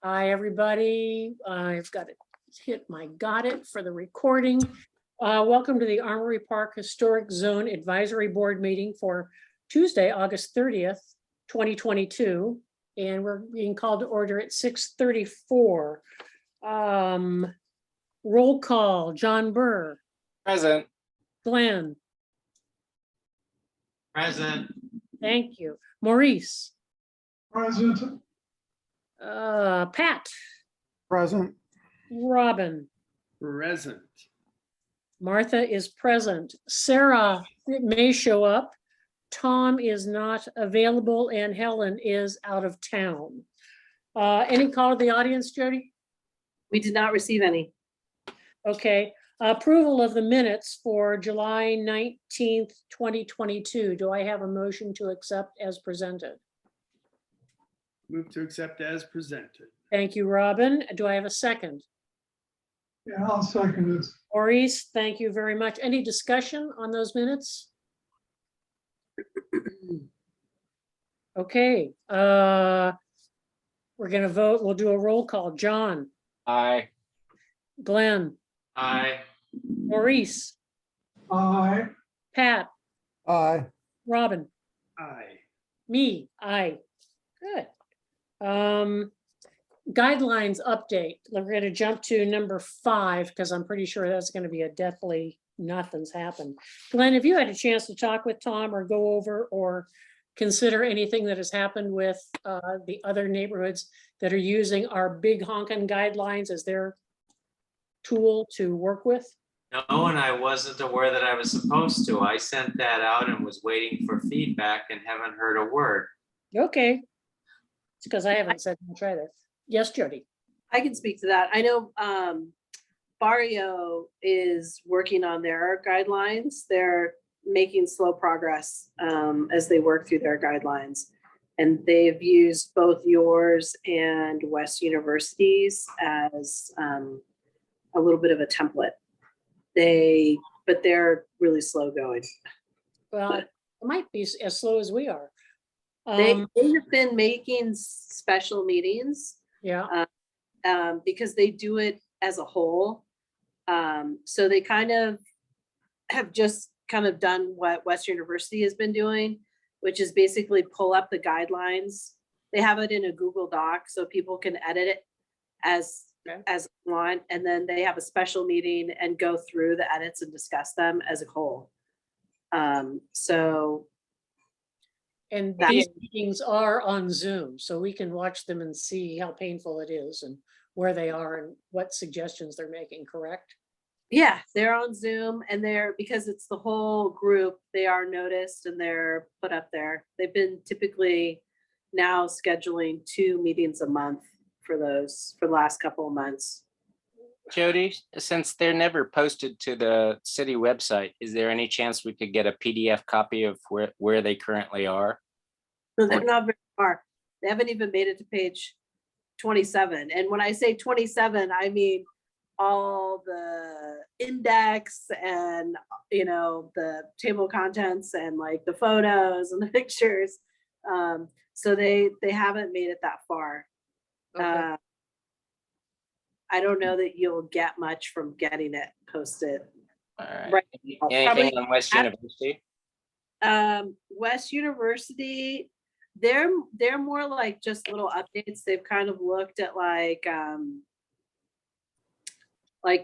Hi, everybody. I've got to hit my got it for the recording. Welcome to the Armory Park Historic Zone Advisory Board meeting for Tuesday, August 30th, 2022. And we're being called to order at 6:34. Roll call, John Burr, Present. Glenn, Present. thank you. Maurice, Present. Pat, Present. Robin, Present. Martha is present. Sarah may show up. Tom is not available and Helen is out of town. Any call to the audience, Jody? We did not receive any. Okay, approval of the minutes for July 19th, 2022. Do I have a motion to accept as presented? Move to accept as presented. Thank you, Robin. Do I have a second? Yeah, I'll second it. Maurice, thank you very much. Any discussion on those minutes? Okay, we're gonna vote. We'll do a roll call. John, Aye. Glenn, Aye. Maurice, Aye. Pat, Aye. Robin, Aye. me, aye. Good. Guidelines update. We're gonna jump to number 5 because I'm pretty sure that's gonna be a deathly nothing's happened. Glenn, have you had a chance to talk with Tom or go over or consider anything that has happened with the other neighborhoods that are using our big honkin' guidelines as their tool to work with? No, and I wasn't aware that I was supposed to. I sent that out and was waiting for feedback and haven't heard a word. Okay. It's because I haven't said much either. Yes, Jody. I can speak to that. I know Barrio is working on their guidelines. They're making slow progress as they work through their guidelines. And they've used both yours and West University's as a little bit of a template. But they're really slow going. Well, it might be as slow as we are. They have been making special meetings Yeah, because they do it as a whole. So they kind of have just kind of done what West University has been doing, which is basically pull up the guidelines. They have it in a Google Doc so people can edit it as want, and then they have a special meeting and go through the edits and discuss them as a whole. So and That- these meetings are on Zoom, so we can watch them and see how painful it is and where they are and what suggestions they're making, correct? yeah, they're on Zoom and because it's the whole group, they are noticed and they're put up there. They've been typically now scheduling 2 meetings a month for the last couple of months. Jody, since they're never posted to the city website, is there any chance we could get a PDF copy of where they currently are? So they're not very far. They haven't even made it to page 27. And when I say 27, I mean all the index and, the table of contents and like the photos and the pictures. So they haven't made it that far. Okay. I don't know that you'll get much from getting it posted. All right. Right. Anything Probably on West University? West University, they're more like just little updates. They've kind of looked at like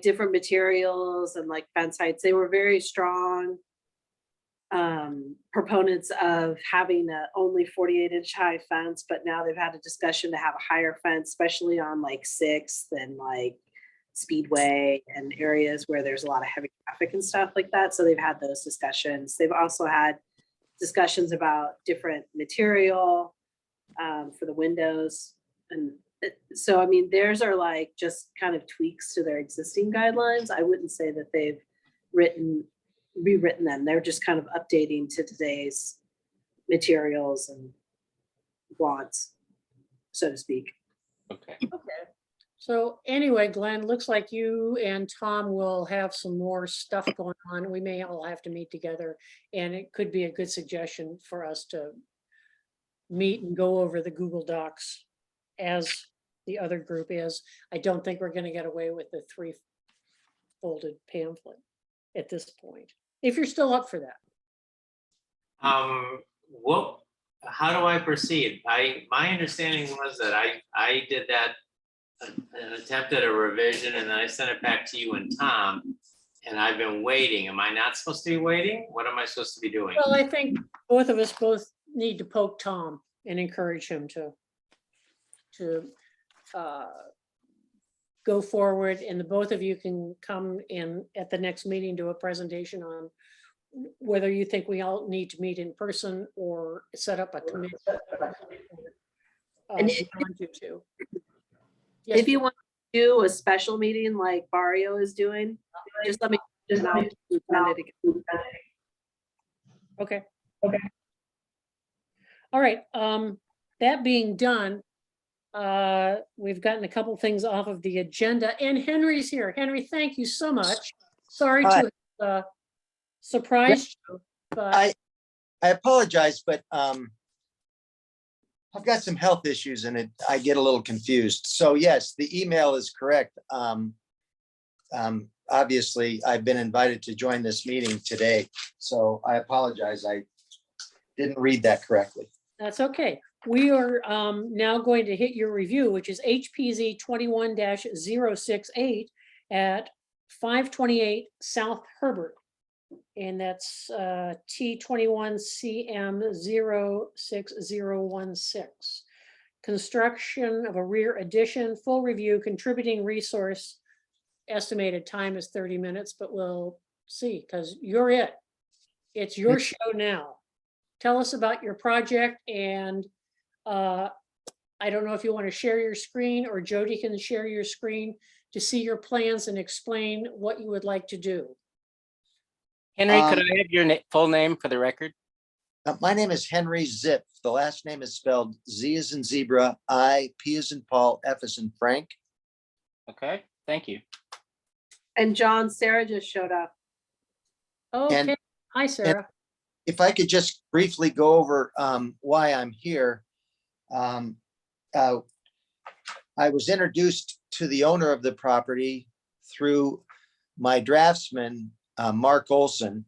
different materials and like fence heights. They were very strong proponents of having a only 48-inch high fence, but now they've had a discussion to have a higher fence, especially on like 6th and like Speedway and areas where there's a lot of heavy traffic and stuff like that. So they've had those discussions. They've also had discussions about different material for the windows. And so, I mean, theirs are like just kind of tweaks to their existing guidelines. I wouldn't say that they've rewritten them. They're just kind of updating to today's materials and wants, so to speak. Okay. So anyway, Glenn, looks like you and Tom will have some more stuff going on. We may all have to meet together, and it could be a good suggestion for us to meet and go over the Google Docs as the other group is. I don't think we're gonna get away with the 3 folded pamphlet at this point, if you're still up for that. What, how do I proceed? My understanding was that I did that, an attempt at a revision, and then I sent it back to you and Tom, and I've been waiting. Am I not supposed to be waiting? What am I supposed to be doing? Well, I think both of us need to poke Tom and encourage him to go forward, and the both of you can come in at the next meeting, do a presentation on whether you think we all need to meet in person or set up a committee. And if you want to. If Yes, you want to do a special meeting like Barrio is doing, just let me know. okay. All right, that being done, we've gotten a couple things off of the agenda, and Henry's here. Henry, thank you so much. Sorry Hi. to have surprised you, but I apologize, but I've got some health issues and I get a little confused. So yes, the email is correct. Obviously, I've been invited to join this meeting today, so I apologize. I didn't read that correctly. that's okay. We are now going to hit your review, which is HPZ 21-068 at 528 South Herbert. And that's T21CM06016. Construction of a rear addition, full review, contributing resource. Estimated time is 30 minutes, but we'll see, because you're it. It's your show now. Tell us about your project, and I don't know if you want to share your screen, or Jody can share your screen to see your plans and explain what you would like to do. Henry, could I have your full name for the record? My name is Henry Zip. The last name is spelled Z as in zebra, I, P as in Paul, F as in Frank. Okay, thank you. And John, Sarah just showed up. Okay, hi, Sarah. If I could just briefly go over why I'm here. I was introduced to the owner of the property through my draftsman, Mark Olson,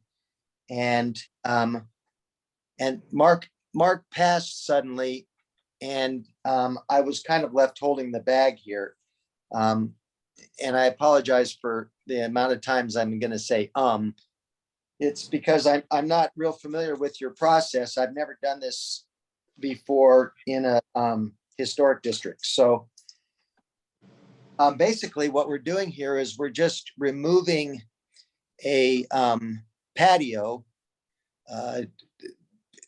and Mark passed suddenly, and I was kind of left holding the bag here. And I apologize for the amount of times I'm going to say It's because I'm not real familiar with your process. I've never done this before in a historic district. So basically what we're doing here is we're just removing a patio,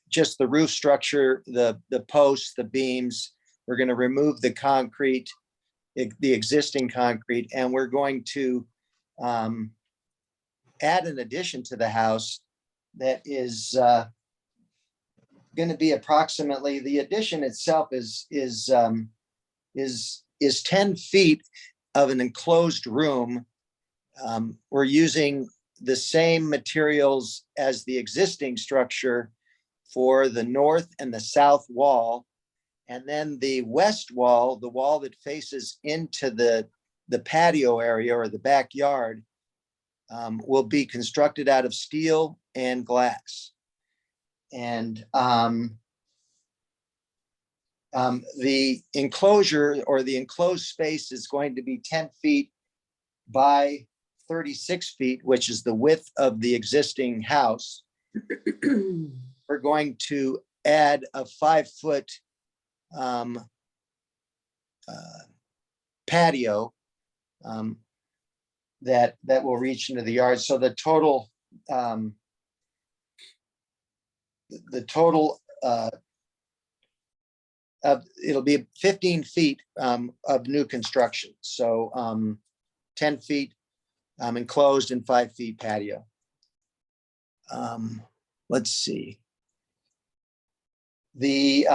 just the roof structure, the posts, the beams. We're going to remove the concrete, the existing concrete, and we're going to add an addition to the house that is going to be approximately, the addition itself is 10 feet of an enclosed room. We're using the same materials as the existing structure for the north and the south wall. And then the west wall, the wall that faces into the patio area or the backyard, will be constructed out of steel and glass. And the enclosure or the enclosed space is going to be 10 feet by 36 feet, which is the width of the existing house. We're going to add a 5-foot patio that will reach into the yard. So the total it'll be 15 feet of new construction. So 10 feet enclosed and 5 feet patio. Let's see. The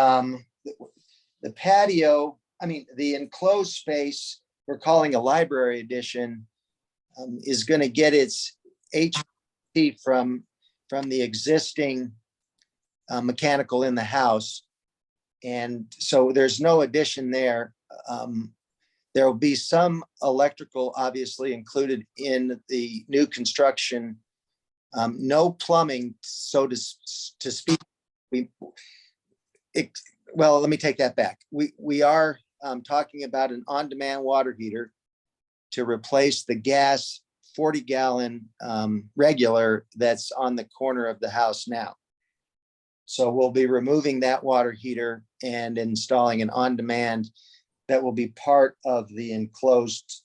patio, the enclosed space, we're calling a library addition, is going to get its HP from the existing mechanical in the house. And so there's no addition there. There will be some electrical, obviously, included in the new construction. No plumbing, so to speak. Well, let me take that back. We are talking about an on-demand water heater to replace the gas 40-gallon regular that's on the corner of the house now. So we'll be removing that water heater and installing an on-demand that will be part of the enclosed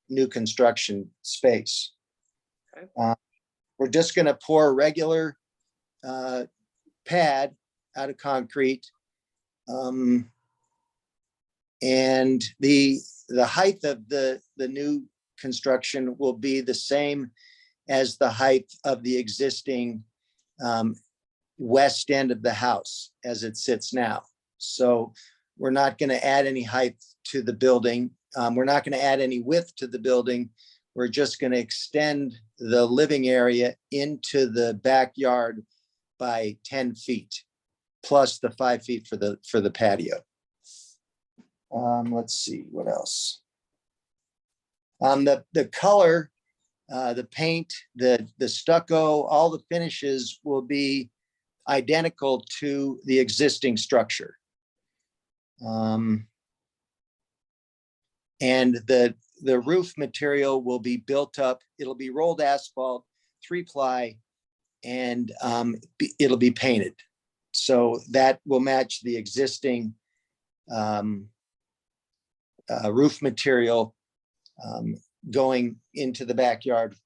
new construction space. Okay. We're just going to pour a regular pad out of concrete. And the height of the new construction will be the same as the height of the existing west end of the house as it sits now. So we're not going to add any height to the building. We're not going to add any width to the building. We're just going to extend the living area into the backyard by 10 feet, plus the 5 feet for the patio. Let's see, what else? The color, the paint, the stucco, all the finishes will be identical to the existing structure. And the roof material will be built up. It'll be rolled asphalt, 3-ply, and it'll be painted. So that will match the existing roof material going into the backyard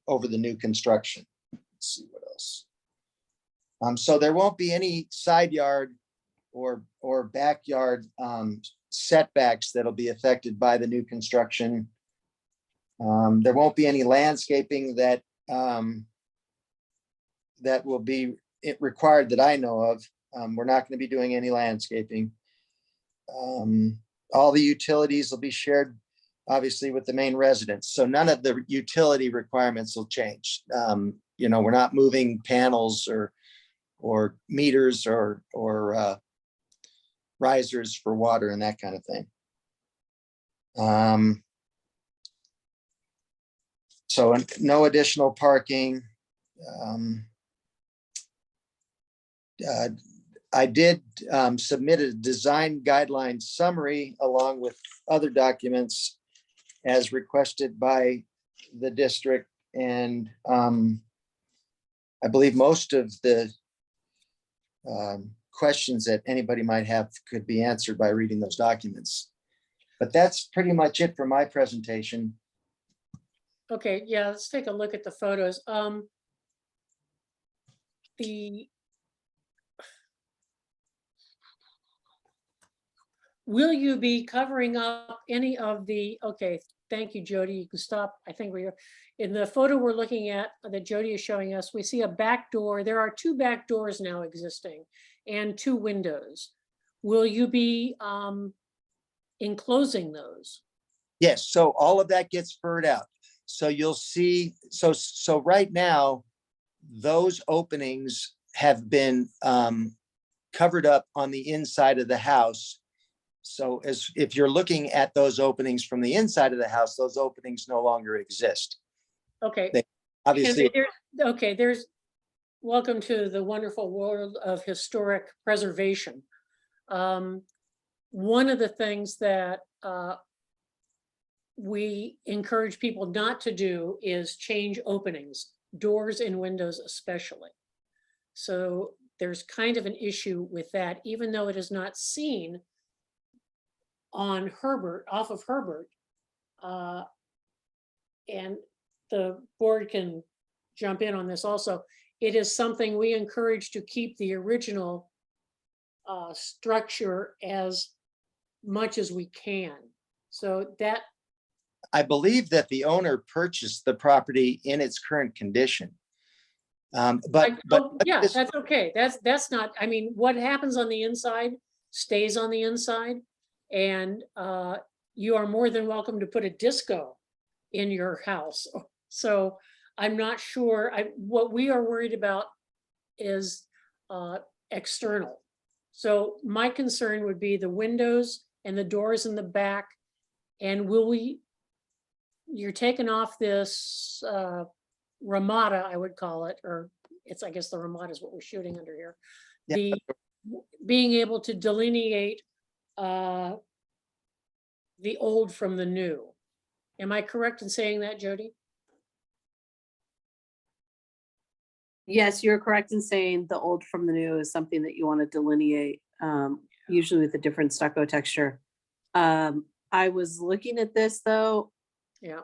over the new construction. Let's see what else. So there won't be any side yard or backyard setbacks that'll be affected by the new construction. There won't be any landscaping that will be required that I know of. We're not going to be doing any landscaping. All the utilities will be shared, obviously, with the main residence. So none of the utility requirements will change. We're not moving panels or meters or risers for water and that kind of thing. So no additional parking. I did submit a design guideline summary along with other documents as requested by the district. And I believe most of the questions that anybody might have could be answered by reading those documents. But that's pretty much it for my presentation. Okay, yeah, let's take a look at the photos. Will you be covering up any of the, okay, thank you, Jody, you can stop. I think we're, in the photo we're looking at that Jody is showing us, we see a back door. There are 2 back doors now existing and 2 windows. Will you be enclosing those? Yes, so all of that gets furred out. So you'll see, so right now, those openings have been covered up on the inside of the house. So if you're looking at those openings from the inside of the house, those openings no longer exist. Okay. Obviously, There's welcome to the wonderful world of historic preservation. One of the things that we encourage people not to do is change openings, doors and windows especially. So there's kind of an issue with that, even though it is not seen on Herbert, off of Herbert. And the board can jump in on this also. It is something we encourage to keep the original structure as much as we can. So that, I believe that the owner purchased the property in its current condition. yeah, that's okay. That's not, I mean, what happens on the inside stays on the inside. And you are more than welcome to put a disco in your house. So I'm not sure, what we are worried about is external. So my concern would be the windows and the doors in the back And you're taking off this Ramada, I would call it, or I guess the Ramada is what we're shooting under here. Yeah. Being able to delineate the old from the new. Am I correct in saying that, Jody? Yes, you're correct in saying the old from the new is something that you want to delineate, usually with a different stucco texture. I was looking at this though. Yeah.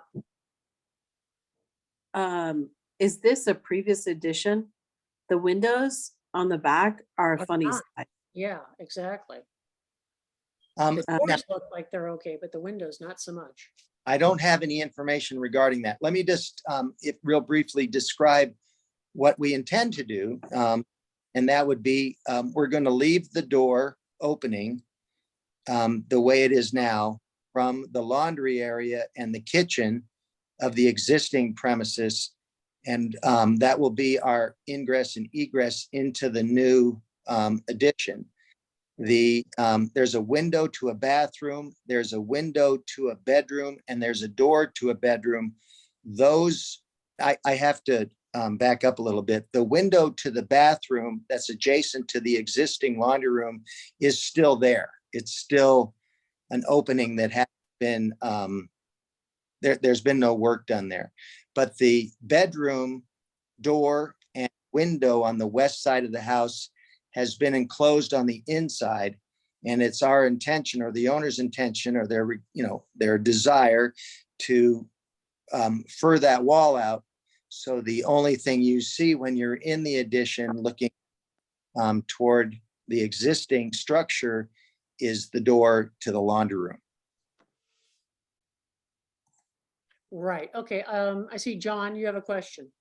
Is this a previous edition? The windows on the back are Are funny not. size. Yeah, exactly. Um, The now, doors look like they're okay, but the windows not so much. I don't have any information regarding that. Let me just, if real briefly describe what we intend to do. And that would be, we're going to leave the door opening the way it is now from the laundry area and the kitchen of the existing premises. And that will be our ingress and egress into the new addition. There's a window to a bathroom, there's a window to a bedroom, and there's a door to a bedroom. Those, I have to back up a little bit. The window to the bathroom that's adjacent to the existing laundry room is still there. It's still an opening that has been, there's been no work done there. But the bedroom door and window on the west side of the house has been enclosed on the inside. And it's our intention, or the owner's intention, or their desire to fur that wall out. So the only thing you see when you're in the addition looking toward the existing structure is the door to the laundry room. Right, okay, I see, John, you have a question.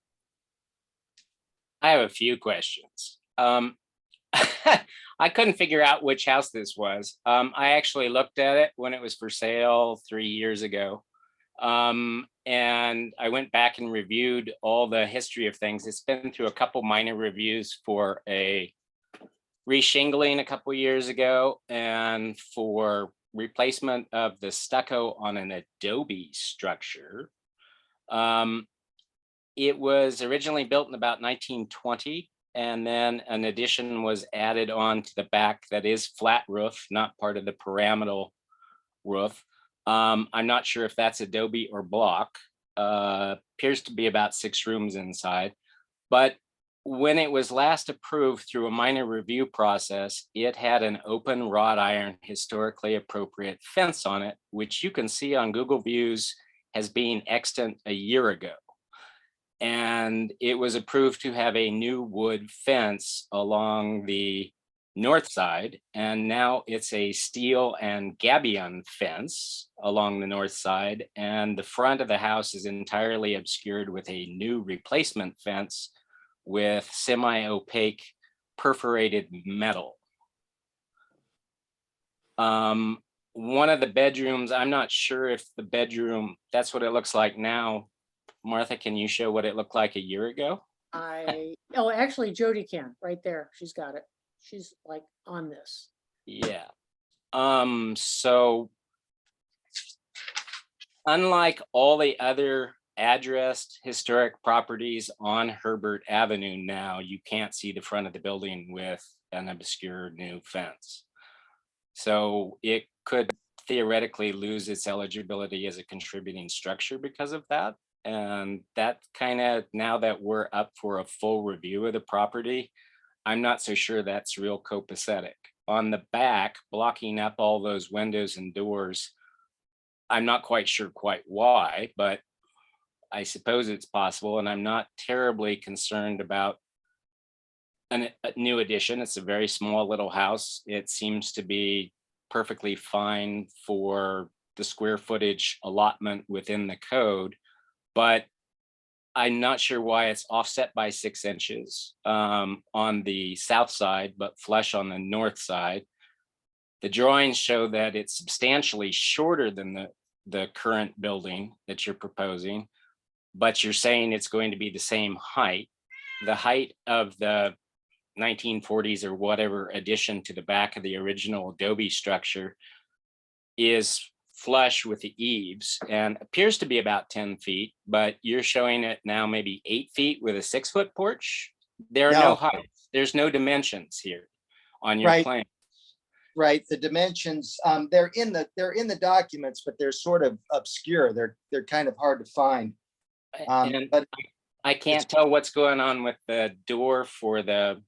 I have a few questions. I couldn't figure out which house this was. I actually looked at it when it was for sale 3 years ago. And I went back and reviewed all the history of things. It's been through a couple minor reviews for a reshingling a couple years ago and for replacement of the stucco on an adobe structure. It was originally built in about 1920, and then an addition was added on to the back that is flat roof, not part of the pyramidal roof. I'm not sure if that's adobe or block. Appears to be about 6 rooms inside. But when it was last approved through a minor review process, it had an open wrought iron historically appropriate fence on it, which you can see on Google Views as being extant a year ago. And it was approved to have a new wood fence along the north side, and now it's a steel and gabion fence along the north side, and the front of the house is entirely obscured with a new replacement fence with semi-opaque perforated metal. One of the bedrooms, I'm not sure if the bedroom, that's what it looks like now. Martha, can you show what it looked like a year ago? Oh, actually Jody can, right there, she's got it. She's like on this. Yeah. So unlike all the other addressed historic properties on Herbert Avenue now, you can't see the front of the building with an obscure new fence. So it could theoretically lose its eligibility as a contributing structure because of that. And that kind of, now that we're up for a full review of the property, I'm not so sure that's real copacetic. On the back, blocking up all those windows and doors, I'm not quite sure quite why, but I suppose it's possible. And I'm not terribly concerned about a new addition. It's a very small little house. It seems to be perfectly fine for the square footage allotment within the code, but I'm not sure why it's offset by 6 inches on the south side, but flush on the north side. The drawings show that it's substantially shorter than the current building that you're proposing, but you're saying it's going to be the same height. The height of the 1940s or whatever addition to the back of the original adobe structure is flush with the eaves and appears to be about 10 feet, but you're showing it now maybe 8 feet with a 6-foot porch. There are no No. heights. There's no dimensions here on your Right. plan. Right, the dimensions, they're in the documents, but they're sort of obscure. They're kind of hard to find. And But I can't tell what's going on with the door for the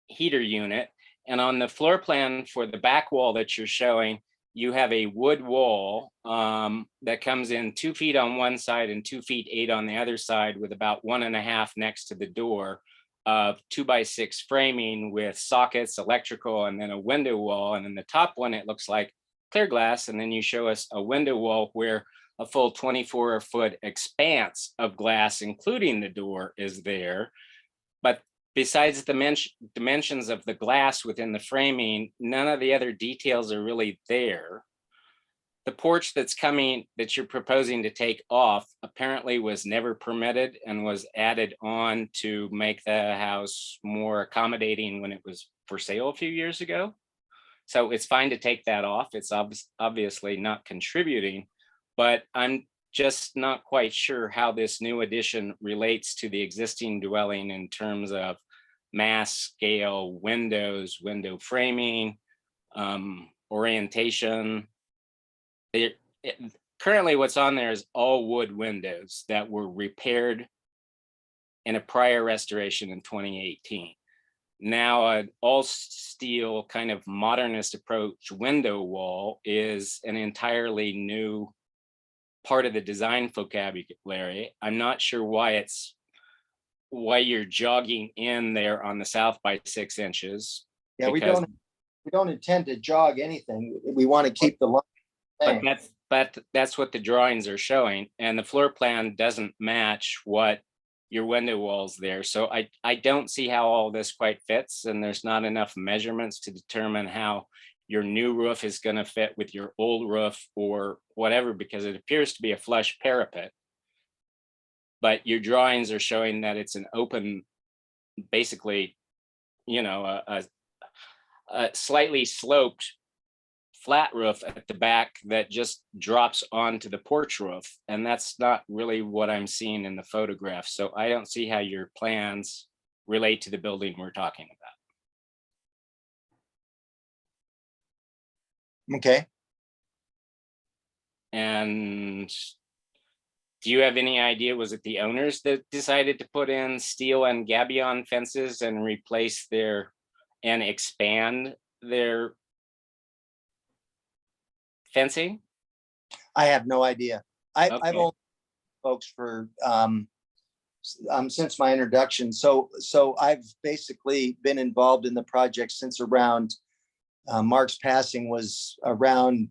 heater unit. And on the floor plan for the back wall that you're showing, you have a wood wall that comes in 2 feet on one side and 2 feet 8 on the other side, with about 1.5 next to the door of 2x6 framing with sockets, electrical, and then a window wall. And then the top one, it looks like clear glass. And then you show us a window wall where a full 24-foot expanse of glass, including the door, is there. But besides the dimensions of the glass within the framing, none of the other details are really there. The porch that you're proposing to take off apparently was never permitted and was added on to make the house more accommodating when it was for sale a few years ago. So it's fine to take that off. It's obviously not contributing, but I'm just not quite sure how this new addition relates to the existing dwelling in terms of mass scale windows, window framing, orientation. Currently what's on there is all wood windows that were repaired in a prior restoration in 2018. Now an all steel kind of modernist approach window wall is an entirely new part of the design vocabulary. I'm not sure why you're jogging in there on the south by 6 inches. yeah, we because- don't intend to jog anything. We want to keep the line. But that's what the drawings are showing, and the floor plan doesn't match what your window walls there. So I don't see how all this quite fits, and there's not enough measurements to determine how your new roof is going to fit with your old roof or whatever, because it appears to be a flush parapet. But your drawings are showing that it's an open, basically, a slightly sloped flat roof at the back that just drops onto the porch roof. And that's not really what I'm seeing in the photograph. So I don't see how your plans relate to the building we're talking about. Okay. And do you have any idea, was it the owners that decided to put in steel and gabion fences and replace and expand their fencing? I have no idea. I've Okay. only folks for since my introduction. So I've basically been involved in the project since around Mark's passing was around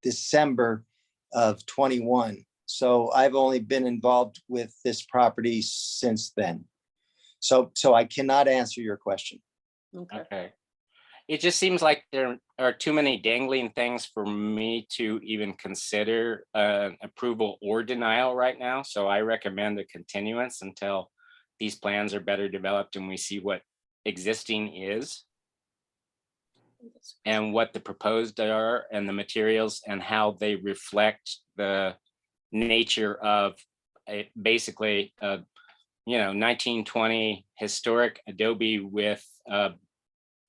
December of 21. So I've only been involved with this property since then. So I cannot answer your question. Okay. Okay. It just seems like there are too many dangling things for me to even consider approval or denial right now. So I recommend a continuance until these plans are better developed and we see what existing is and what the proposed are and the materials and how they reflect the nature of basically 1920 historic adobe with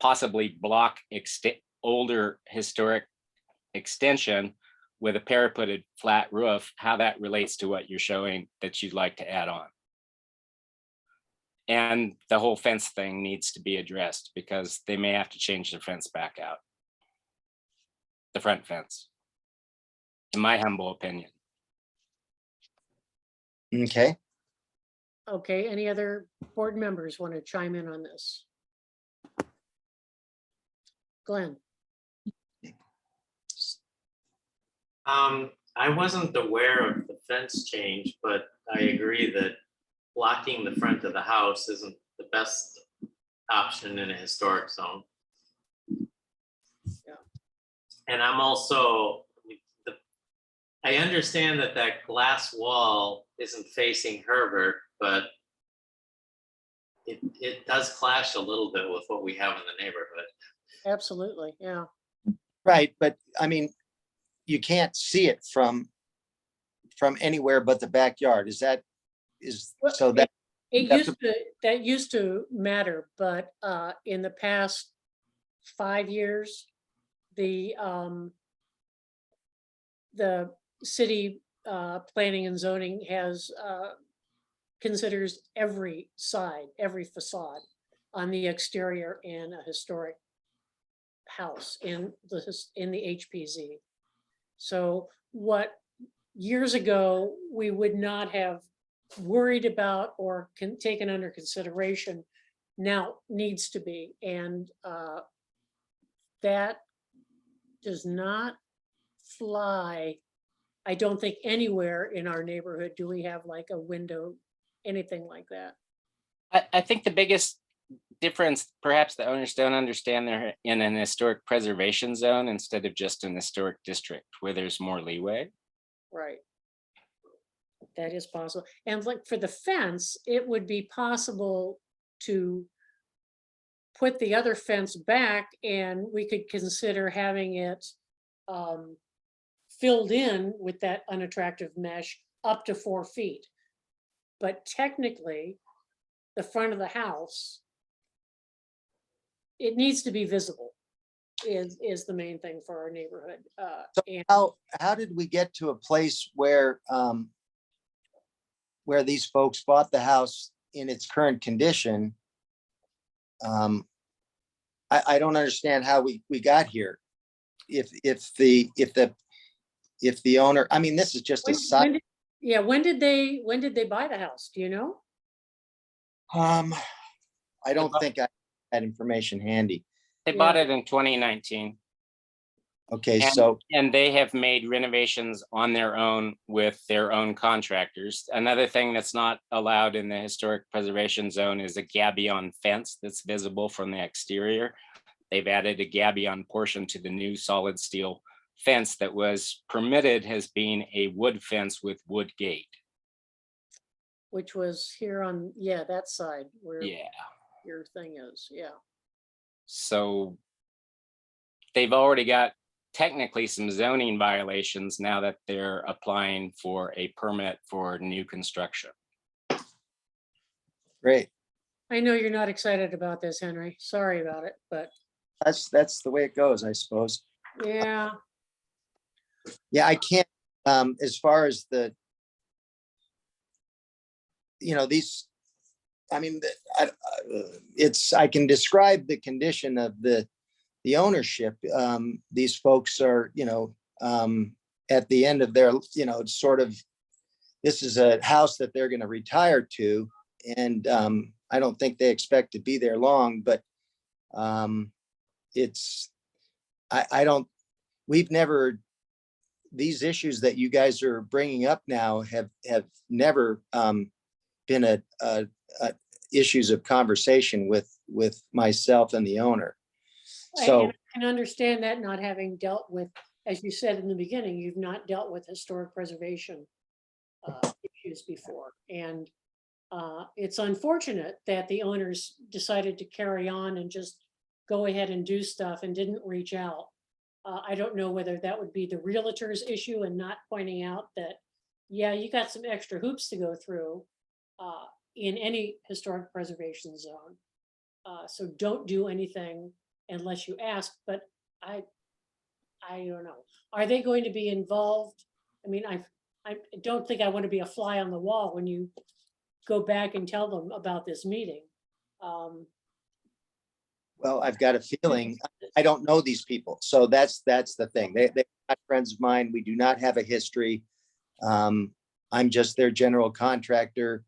possibly block older historic extension with a parapeted flat roof, how that relates to what you're showing that you'd like to add on. And the whole fence thing needs to be addressed because they may have to change the fence back out. The front fence, in my humble opinion. Okay. Okay, any other board members want to chime in on this? Glenn? I wasn't aware of the fence change, but I agree that blocking the front of the house isn't the best option in a historic zone. Yeah. And I'm also, I understand that glass wall isn't facing Herbert, but it does clash a little bit with what we have in the neighborhood. Absolutely, yeah. Right, but I mean, you can't see it from anywhere but the backyard. Is that, Well, so that, That used to matter, but in the past 5 years, the city planning and zoning has considers every side, every facade on the exterior in a historic house in the HPZ. So what years ago we would not have worried about or taken under consideration now needs to be, and that does not fly. I don't think anywhere in our neighborhood do we have like a window, anything like that. I think the biggest difference, perhaps the owners don't understand they're in an historic preservation zone instead of just an historic district where there's more leeway. Right. That is possible. And like for the fence, it would be possible to put the other fence back and we could consider having it filled in with that unattractive mesh up to 4 feet. But technically, the front of the house, it needs to be visible is the main thing for our neighborhood. So And how did we get to a place where these folks bought the house in its current condition? I don't understand how we got here. If the owner, I mean, this is just a side. when did they buy the house? Do you know? I don't think I had information handy. They bought it in 2019. Okay, And, so, and they have made renovations on their own with their own contractors. Another thing that's not allowed in the historic preservation zone is a gabion fence that's visible from the exterior. They've added a gabion portion to the new solid steel fence that was permitted as being a wood fence with wood gate. Which was here on, that side where Yeah, your thing is, yeah. so they've already got technically some zoning violations now that they're applying for a permit for new construction. great. I know you're not excited about this, Henry. Sorry about it, but That's the way it goes, I suppose. yeah, Yeah, I can't, as far as the, these, I mean, I can describe the condition of the ownership. These folks are, at the end of their, sort of, this is a house that they're going to retire to. And I don't think they expect to be there long, but we've never, these issues that you guys are bringing up now have never been a issues of conversation with myself and the owner. So I can understand that, not having dealt with, as you said in the beginning, you've not dealt with historic preservation issues before. And it's unfortunate that the owners decided to carry on and just go ahead and do stuff and didn't reach out. I don't know whether that would be the realtor's issue and not pointing out that, you got some extra hoops to go through in any historic preservation zone. So don't do anything unless you ask, but I don't know. Are they going to be involved? I mean, I don't think I want to be a fly on the wall when you go back and tell them about this meeting. well, I've got a feeling, I don't know these people. So that's the thing. They're not friends of mine. We do not have a history. I'm just their general contractor.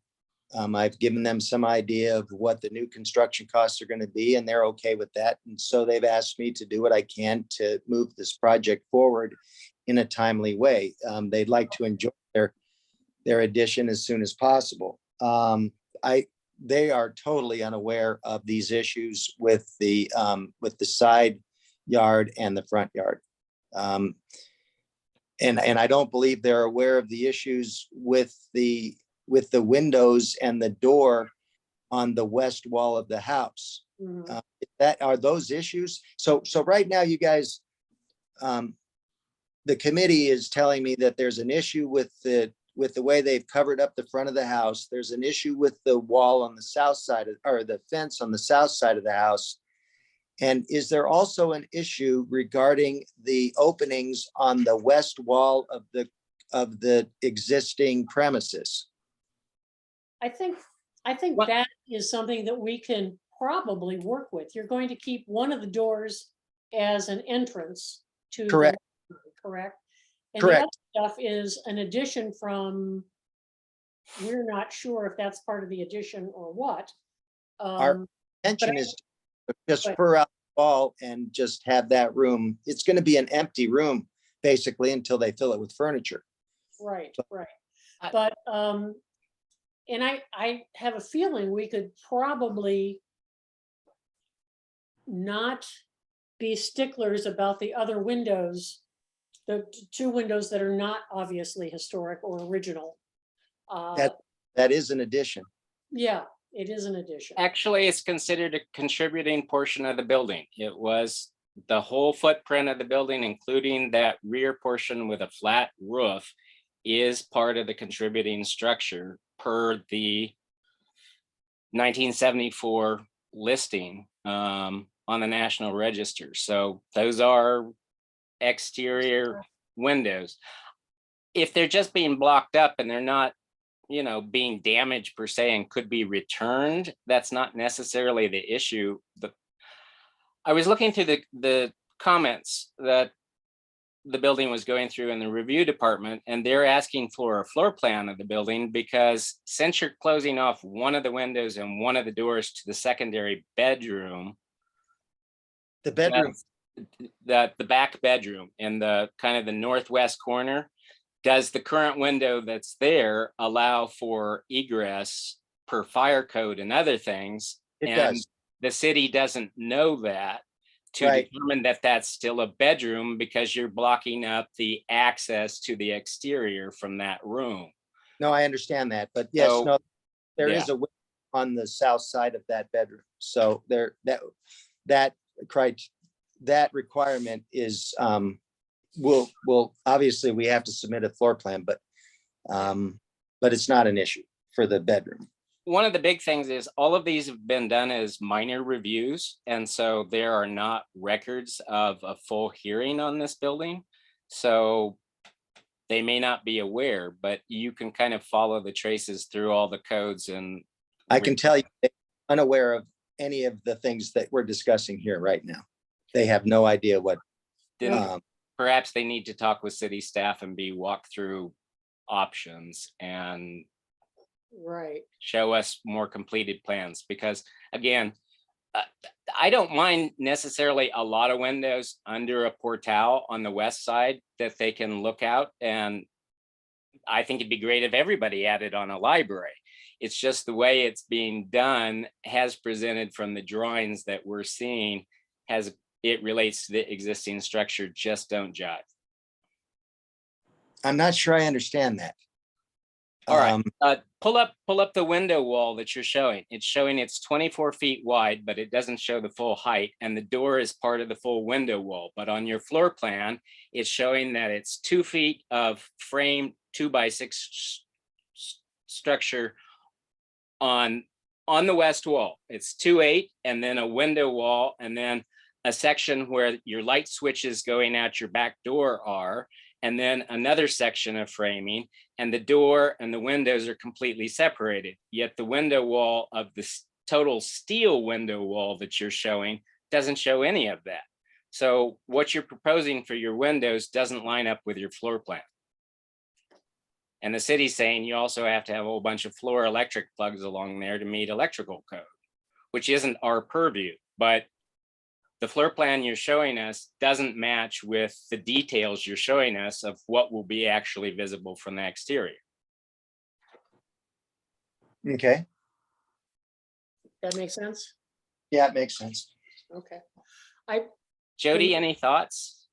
I've given them some idea of what the new construction costs are going to be, and they're okay with that. And so they've asked me to do what I can to move this project forward in a timely way. They'd like to enjoy their addition as soon as possible. They are totally unaware of these issues with the side yard and the front yard. And I don't believe they're aware of the issues with the windows and the door on the west wall of the house. Mhm. That are those issues. So right now, you guys, the committee is telling me that there's an issue with the way they've covered up the front of the house. There's an issue with the wall on the south side or the fence on the south side of the house. And is there also an issue regarding the openings on the west wall of the existing premises? I think What- that is something that we can probably work with. You're going to keep one of the doors as an entrance to. the Correct. library, correct? And the Correct. other stuff is an addition from, we're not sure if that's part of the addition or what. Our Intention I- is to just but- fur out the wall and just have that room. It's going to be an empty room basically until they fill it with furniture. Right, right. I- But, and I have a feeling we could probably not be sticklers about the other windows, the two windows that are not obviously historic or original. That is an addition. Yeah, it is an addition. Actually, it's considered a contributing portion of the building. It was the whole footprint of the building, including that rear portion with a flat roof, is part of the contributing structure per the 1974 listing on the National Register. So those are exterior windows. If they're just being blocked up and they're not, being damaged per se and could be returned, that's not necessarily the issue. I was looking through the comments that the building was going through in the review department, and they're asking for a floor plan of the building because since you're closing off one of the windows and one of the doors to the secondary bedroom, The bedroom, that the back bedroom in the kind of the northwest corner, does the current window that's there allow for egress per fire code and other things? it And does. the city doesn't know that to Right. determine that that's still a bedroom because you're blocking up the access to the exterior from that room. No, I understand that, but yes, So, no, there yeah. is a window on the south side of that bedroom. So there, that requirement is, will obviously we have to submit a floor plan, but it's not an issue for the bedroom. One of the big things is all of these have been done as minor reviews. And so there are not records of a full hearing on this building. So they may not be aware, but you can kind of follow the traces through all the codes and. I can tell you, they're unaware of any of the things that we're discussing here right now. They have no idea what, Then perhaps they need to talk with city staff and be walked through options and Right. show us more completed plans, because again, I don't mind necessarily a lot of windows under a portal on the west side that they can look out. And I think it'd be great if everybody had it on a library. It's just the way it's being done has presented from the drawings that we're seeing, has it relates to the existing structure, just don't jive. I'm not sure I understand that. All right. Pull up the window wall that you're showing. It's showing it's 24 feet wide, but it doesn't show the full height. And the door is part of the full window wall. But on your floor plan, it's showing that it's 2 feet of framed 2x6 structure on the west wall. It's 2.8 and then a window wall and then a section where your light switches going out your back door are, and then another section of framing, and the door and the windows are completely separated. Yet the window wall of the total steel window wall that you're showing doesn't show any of that. So what you're proposing for your windows doesn't line up with your floor plan. And the city's saying you also have to have a whole bunch of floor electric plugs along there to meet electrical code, which isn't our purview, but the floor plan you're showing us doesn't match with the details you're showing us of what will be actually visible from the exterior. Okay, That makes sense? yeah, it makes sense. Okay. Jody, any thoughts?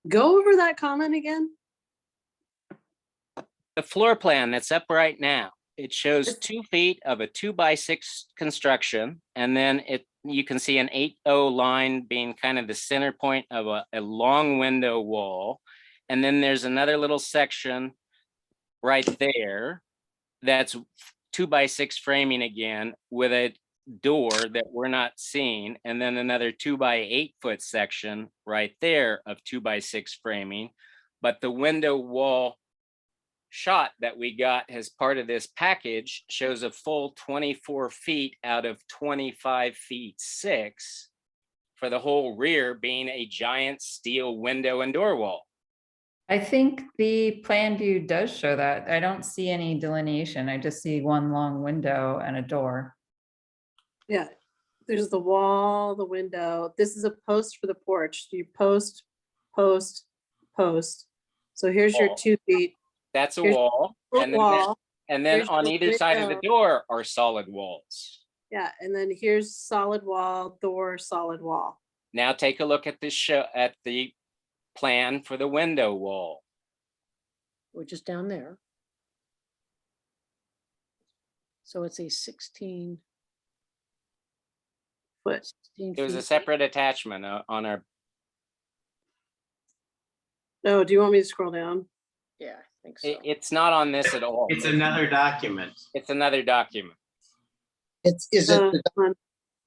Go over that comment again. The floor plan that's up right now, it shows 2 feet of a 2x6 construction, and then you can see an 8-0 line being kind of the center point of a long window wall. And then there's another little section right there that's 2x6 framing again with a door that we're not seeing, and then another 2x8 section right there of 2x6 framing. But the window wall shot that we got as part of this package shows a full 24 feet out of 25 feet 6 for the whole rear being a giant steel window and door wall. I think the plan view does show that. I don't see any delineation. I just see one long window and a door. Yeah, there's the wall, the window. This is a post for the porch. You post, post, post. So here's your Wall. 2 feet. That's a Here's wall. And then, wall. and then Here's on the either side of the window. door are solid walls. Yeah, and then here's solid wall, door, solid wall. Now take a look at the plan for the window wall. which is down there. So it's a 16. Foot. 16 There was a feet. separate attachment on our, No, do you want me to scroll down? Yeah, I think so. it's not on this at all. It's another document. It's another document. Is it Hold on.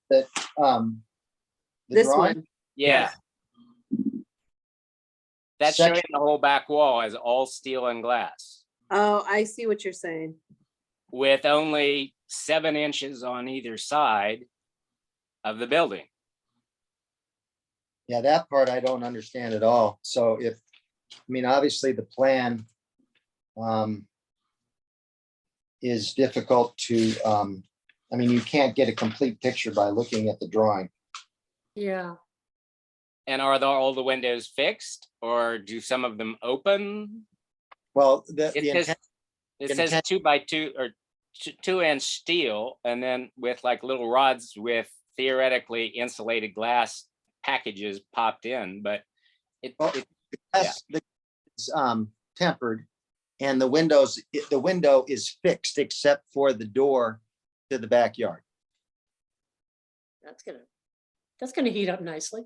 the This drawing? one. Yeah. That's Section- showing the whole back wall as all steel and glass Oh, I see what you're saying. with only 7 inches on either side of the building. Yeah, that part I don't understand at all. So if, I mean, obviously the plan is difficult to, I mean, you can't get a complete picture by looking at the drawing. Yeah, And are all the windows fixed or do some of them open? Well, It says, it says intent- 2x2 or 2-inch steel, and then with like little rods with theoretically insulated glass packages popped in, but it, Well, it it's tempered and the window is fixed except for the door to the backyard. that's gonna heat up nicely.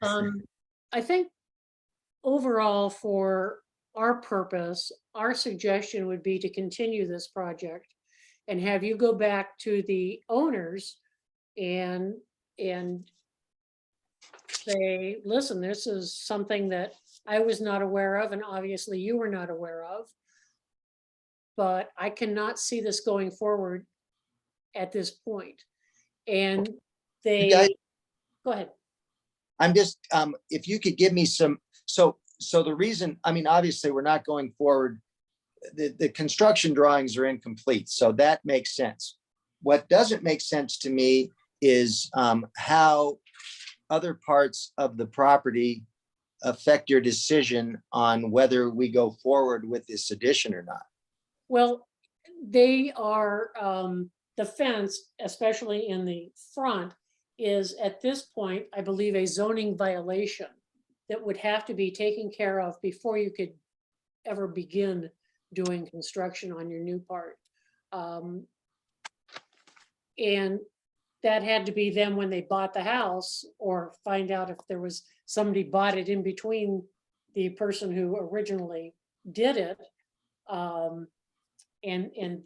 I think overall for our purpose, our suggestion would be to continue this project and have you go back to the owners and say, listen, this is something that I was not aware of, and obviously you were not aware of. But I cannot see this going forward at this point. And You guys- they, go ahead. I'm just, if you could give me some, so the reason, I mean, obviously, we're not going forward. The construction drawings are incomplete, so that makes sense. What doesn't make sense to me is how other parts of the property affect your decision on whether we go forward with this addition or not. Well, they are, the fence, especially in the front, is at this point, I believe, a zoning violation that would have to be taken care of before you could ever begin doing construction on your new part. And that had to be them when they bought the house, or find out if there was somebody bought it in between the person who originally did it. And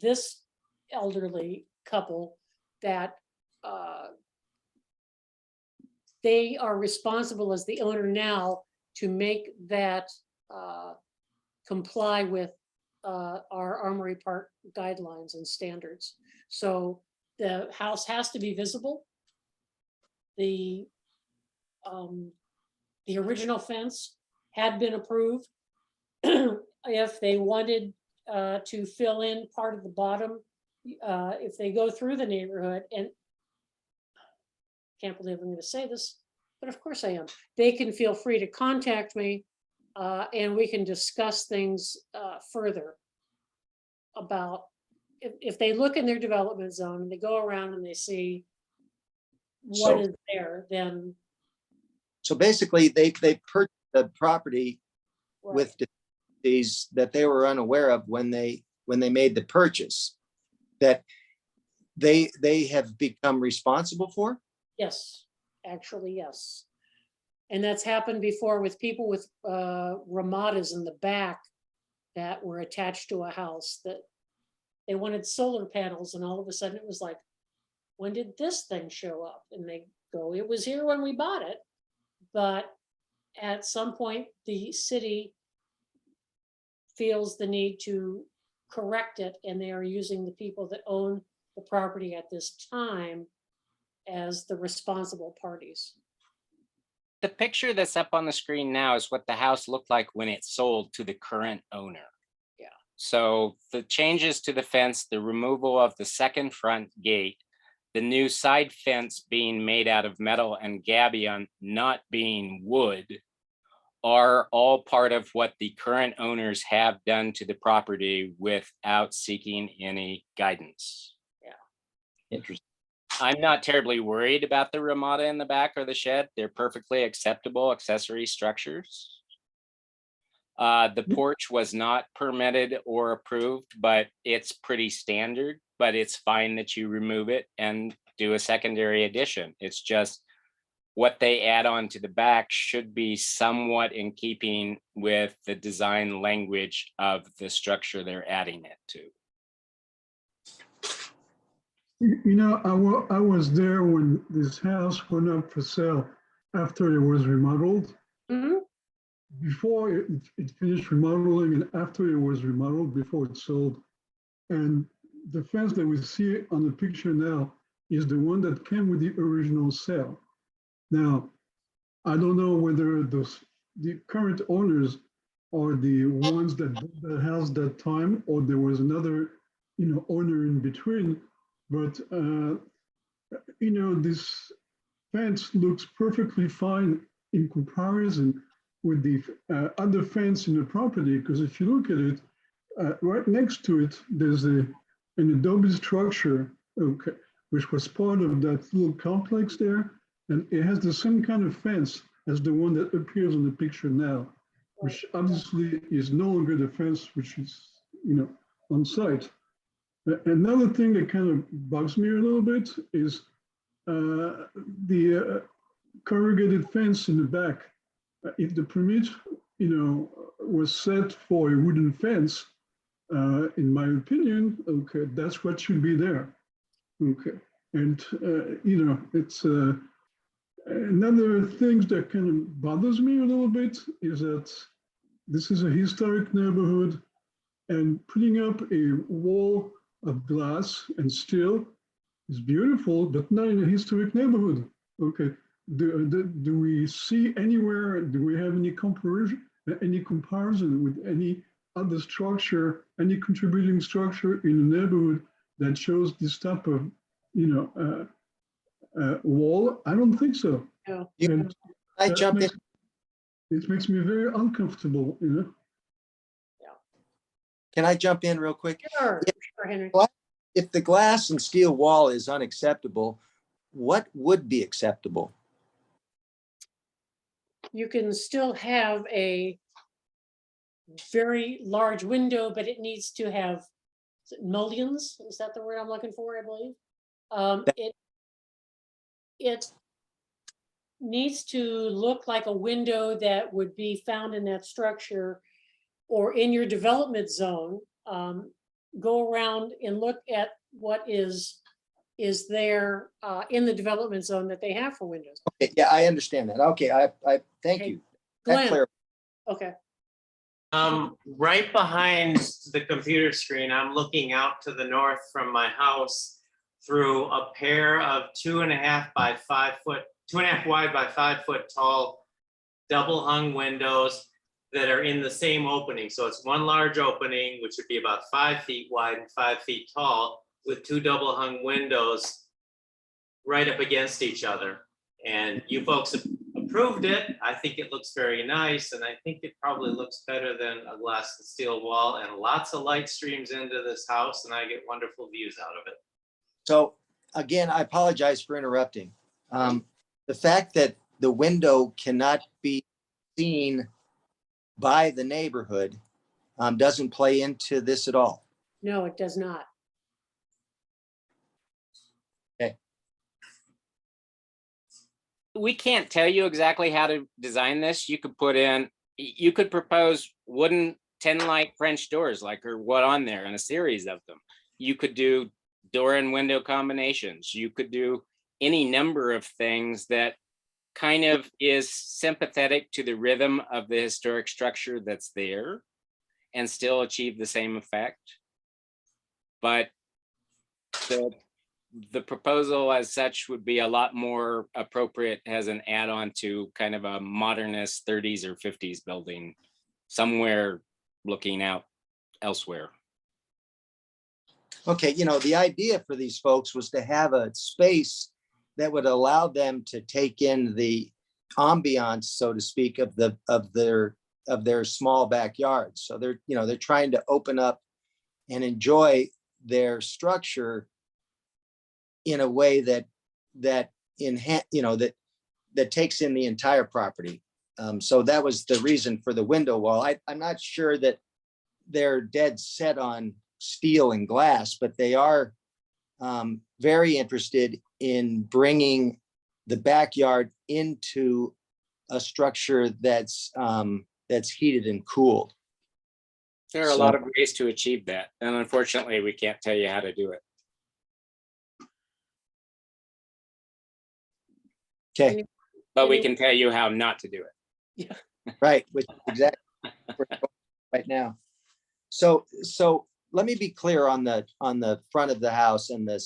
this elderly couple that they are responsible as the owner now to make that comply with our Armory Park guidelines and standards. So the house has to be visible. The original fence had been approved. If they wanted to fill in part of the bottom, if they go through the neighborhood, and can't believe I'm going to say this, but of course I am, they can feel free to contact me and we can discuss things further about if they look in their development zone and they go around and they see what So- is there, then. So basically, they purchased the property right. with these that they were unaware of when they when they made the purchase that they have become responsible for? Yes, actually, yes. And that's happened before with people with ramadas in the back that were attached to a house that they wanted solar panels, and all of a sudden it was like, when did this thing show up? And they go, it was here when we bought it. But at some point, the city feels the need to correct it, and they are using the people that own the property at this time as the responsible parties. The picture that's up on the screen now is what the house looked like when it sold to the current owner. Yeah. So the changes to the fence, the removal of the second front gate, the new side fence being made out of metal and gabion, not being wood, are all part of what the current owners have done to the property without seeking any guidance. Yeah. Interesting. I'm not terribly worried about the ramada in the back or the shed. They're perfectly acceptable accessory structures. The porch was not permitted or approved, but it's pretty standard, but it's fine that you remove it and do a secondary addition. It's just what they add on to the back should be somewhat in keeping with the design language of the structure they're adding it to. You know, I was there when this house went up for sale after it was remodeled. Mhm. Before it finished remodeling and after it was remodeled, before it sold. And the fence that we see on the picture now is the one that came with the original sale. Now, I don't know whether the current owners are the ones that bought the house that time, or there was another, owner in between. But, this fence looks perfectly fine in comparison with the other fence in the property, because if you look at it, right next to it, there's an adobe structure, okay, which was part of that little complex there. And it has the same kind of fence as the one that appears on the picture now, which obviously is no longer the fence which is, on site. Another thing that kind of bugs me a little bit is the corrugated fence in the back. If the permit, was set for a wooden fence, in my opinion, okay, that's what should be there. Okay, and it's another thing that kind of bothers me a little bit is that this is a historic neighborhood, and putting up a wall of glass and steel is beautiful, but not in a historic neighborhood. Okay, do we see anywhere? Do we have any comparison with any other structure, any contributing structure in a neighborhood that shows this type of, wall? I don't think so. No. And I that jump in. it makes me very uncomfortable, Can I jump in real quick? Sure, sure, Henry. If the glass and steel wall is unacceptable, what would be acceptable? You can still have a very large window, but it needs to have mullions. Is that the word I'm looking for, I believe? It needs to look like a window that would be found in that structure or in your development zone. Go around and look at what is there in the development zone that they have for windows. Okay, yeah, I understand that. Okay, I thank Okay. you. That Glenn, clar- okay, Right behind the computer screen, I'm looking out to the north from my house through a pair of 2.5 by 5 foot, 2.5 wide by 5 foot tall, double hung windows that are in the same opening. So it's one large opening, which would be about 5 feet wide and 5 feet tall, with 2 double hung windows right up against each other. And you folks have approved it. I think it looks very nice, and I think it probably looks better than a glass and steel wall, and lots of light streams into this house, and I get wonderful views out of it. So again, I apologize for interrupting. The fact that the window cannot be seen by the neighborhood doesn't play into this at all. No, it does not. We can't tell you exactly how to design this. You could put in, you could propose wooden 10 light French doors like or what on there and a series of them. You could do door and window combinations. You could do any number of things that kind of is sympathetic to the rhythm of the historic structure that's there and still achieve the same effect. But the proposal as such would be a lot more appropriate as an add-on to kind of a modernist 30s or 50s building somewhere looking out elsewhere. Okay, you know, the idea for these folks was to have a space that would allow them to take in the ambiance, so to speak, of their small backyards. So they're, you know, they're trying to open up and enjoy their structure in a way that takes in the entire property. So that was the reason for the window wall. I'm not sure that they're dead set on steel and glass, but they are very interested in bringing the backyard into a structure that's heated and cooled. There are a lot of ways to achieve that, and unfortunately, we can't tell you how to do it. Okay, But we can tell you how not to do it. right, which is exactly where we're going right now. So let me be clear on the front of the house and the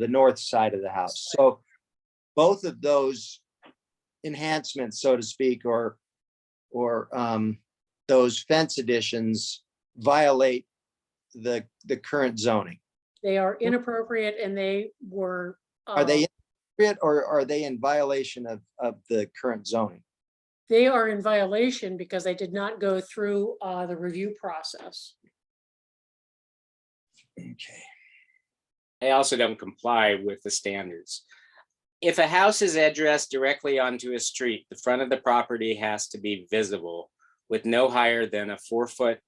north side of the house. So both of those enhancements, so to speak, or those fence additions violate the current zoning. They are inappropriate and they were. Are they inappropriate or are they in violation of the current zoning? They are in violation because they did not go through the review process. Okay. They also don't comply with the standards. If a house is addressed directly onto a street, the front of the property has to be visible with no higher than a 4-foot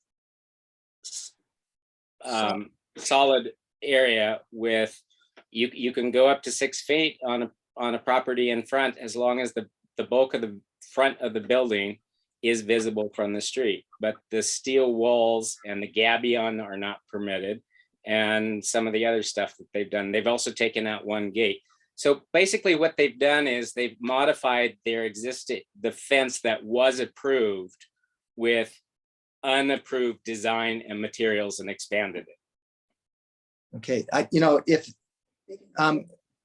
solid area with, you can go up to 6 feet on a property in front as long as the bulk of the front of the building is visible from the street. But the steel walls and the gabion are not permitted, and some of the other stuff that they've done. They've also taken out one gate. So basically what they've done is they've modified the fence that was approved with unapproved design and materials and expanded it. Okay,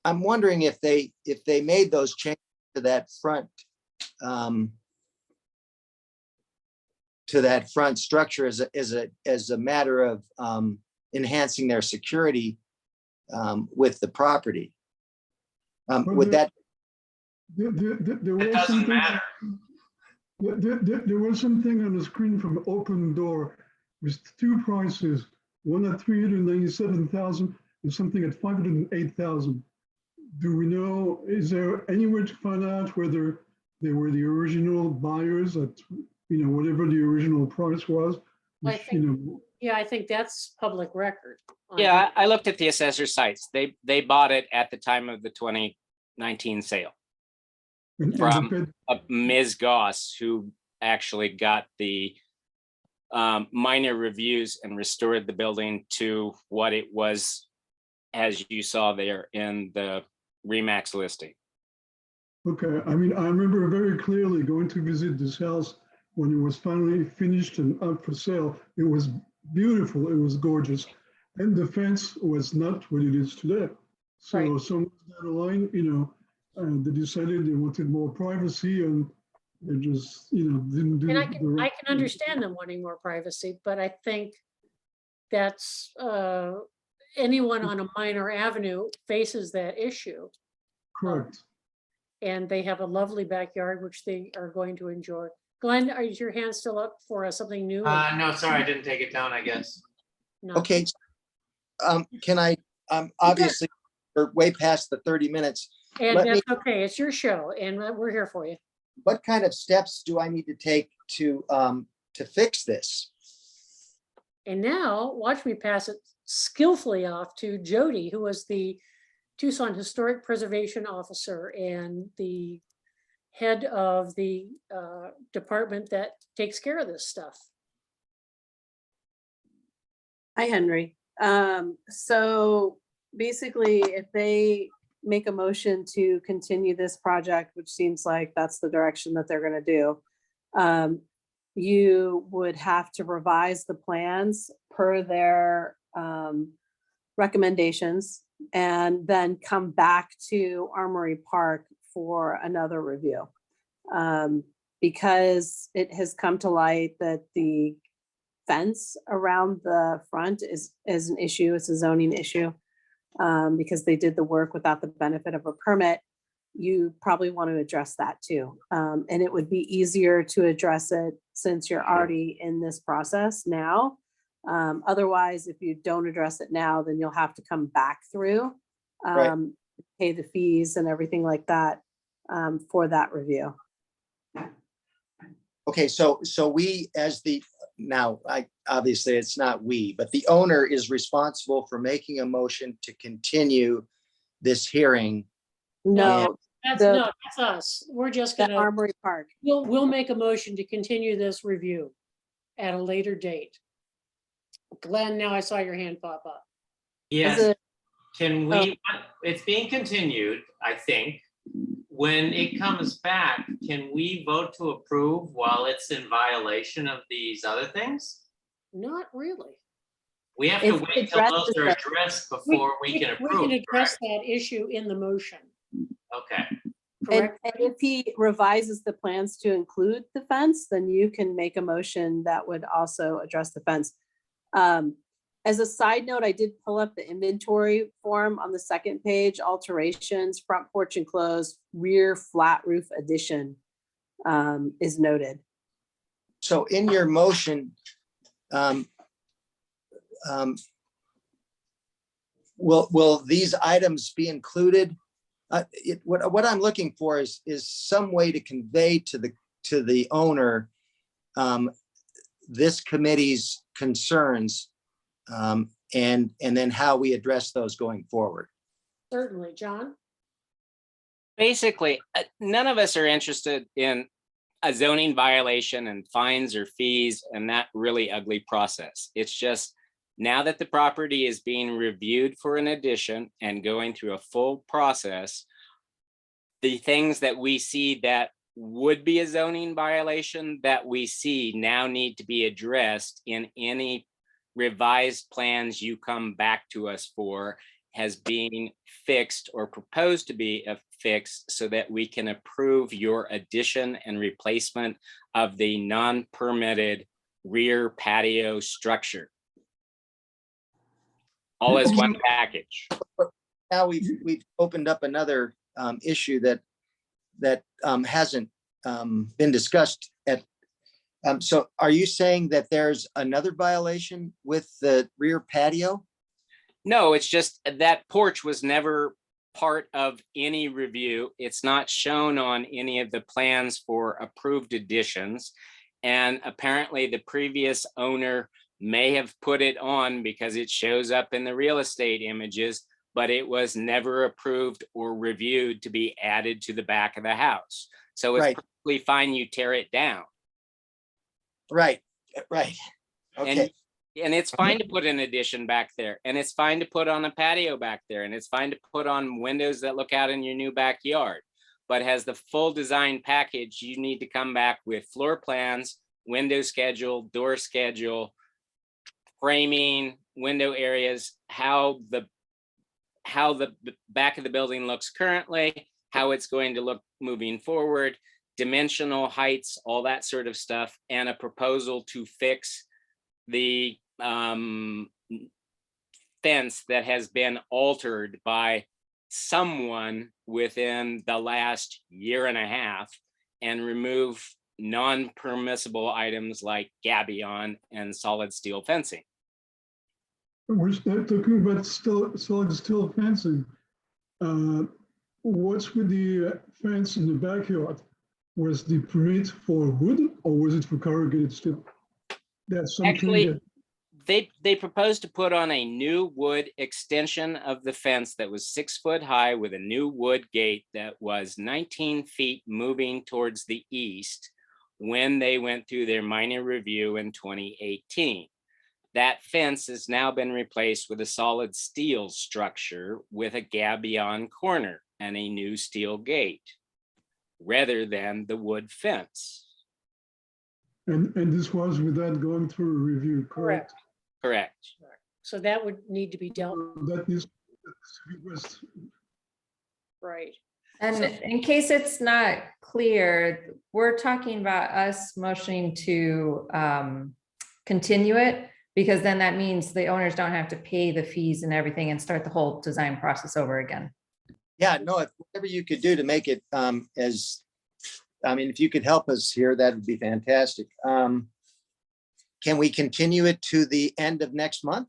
I'm wondering if they made those changes to that front structure as a matter of enhancing their security with the property. Would that? There It was doesn't something. matter. There was something on the screen from Open Door with two prices, one at 397,000 and something at 508,000. Do we know, is there any way to find out whether they were the original buyers at, whatever the original price was? I Which, think- Yeah, I think that's public record. Yeah, I looked at the assessor sites. They bought it at the time of the 2019 sale and they from paid- Ms. Goss, who actually got the minor reviews and restored the building to what it was, as you saw there in the Remax listing. Okay, I remember very clearly going to visit this house when it was finally finished and up for sale. It was beautiful, it was gorgeous. And the fence was not what it is today. So Right. somewhere down the line, they decided they wanted more privacy and they just, didn't do. And the right I can thing. understand them wanting more privacy, but I think that's anyone on a minor avenue faces that issue. Correct. And they have a lovely backyard, which they are going to enjoy. Glenn, is your hand still up for something new? No, sorry, I didn't take it down, I guess. No. Okay. Can I, obviously, we're way past the 30 minutes. And let me- that's okay. It's your show and we're here for you. What kind of steps do I need to take to fix this? And now watch me pass it skillfully off to Jody, who was the Tucson Historic Preservation Officer and the head of the department that takes care of this stuff. Hi, Henry. So basically, if they make a motion to continue this project, which seems like that's the direction that they're gonna do, you would have to revise the plans per their recommendations and then come back to Armory Park for another review. Because it has come to light that the fence around the front is an issue, it's a zoning issue. Because they did the work without the benefit of a permit, you probably want to address that too. And it would be easier to address it since you're already in this process now. Otherwise, if you don't address it now, then you'll have to come back through, Right. pay the fees and everything like that for that review. Okay, so we as the, now, obviously it's not we, but the owner is responsible for making a motion to continue this hearing. No, That's The- no, that's us. We're just the gonna, Armory Park. we'll make a motion to continue this review at a later date. Glenn, now I saw your hand pop up. Is Yes, it- can we, it's being continued, I think. When it comes back, can we vote to approve while it's in violation of these other things? Not really. We have to If wait it till those addresses are the- addressed before we can We approve, can address correct? that issue in the motion, Okay, And correct? and if he revises the plans to include the fence, then you can make a motion that would also address the fence. As a side note, I did pull up the inventory form on the second page, alterations, front porch enclosed, rear flat roof addition is noted. So in your motion, will these items be included? What I'm looking for is some way to convey to the owner this committee's concerns, and then how we address those going forward. Certainly, John. Basically, none of us are interested in a zoning violation and fines or fees and that really ugly process. It's just now that the property is being reviewed for an addition and going through a full process, the things that we see that would be a zoning violation that we see now need to be addressed in any revised plans you come back to us for as being fixed or proposed to be fixed so that we can approve your addition and replacement of the non-permitted rear patio structure. All as one package. Now we've opened up another issue that hasn't been discussed at. So are you saying that there's another violation with the rear patio? No, it's just that porch was never part of any review. It's not shown on any of the plans for approved additions. And apparently the previous owner may have put it on because it shows up in the real estate images, but it was never approved or reviewed to be added to the back of the house. So it's Right. perfectly fine you tear it down. Right, right. Okay, And it's fine to put an addition back there, and it's fine to put on a patio back there, and it's fine to put on windows that look out in your new backyard. But as the full design package, you need to come back with floor plans, window schedule, door schedule, framing, window areas, how the back of the building looks currently, how it's going to look moving forward, dimensional heights, all that sort of stuff, and a proposal to fix the fence that has been altered by someone within the last year and a half and remove non-permissible items like gabion and solid steel fencing. We're not talking about solid steel fencing. What's with the fence in the backyard? Was the permit for wood or was it for corrugated steel? That's something Actually, that, They proposed to put on a new wood extension of the fence that was 6 foot high with a new wood gate that was 19 feet moving towards the east when they went through their minor review in 2018. That fence has now been replaced with a solid steel structure with a gabion corner and a new steel gate rather than the wood fence. And this was without going through a review, correct? Correct. So that would need to be dealt, That needs to be addressed. right? And in case it's not clear, we're talking about us motioning to continue it, because then that means the owners don't have to pay the fees and everything and start the whole design process over again. Yeah, no, if whatever you could do to make it if you could help us here, that would be fantastic. Can we continue it to the end of next month?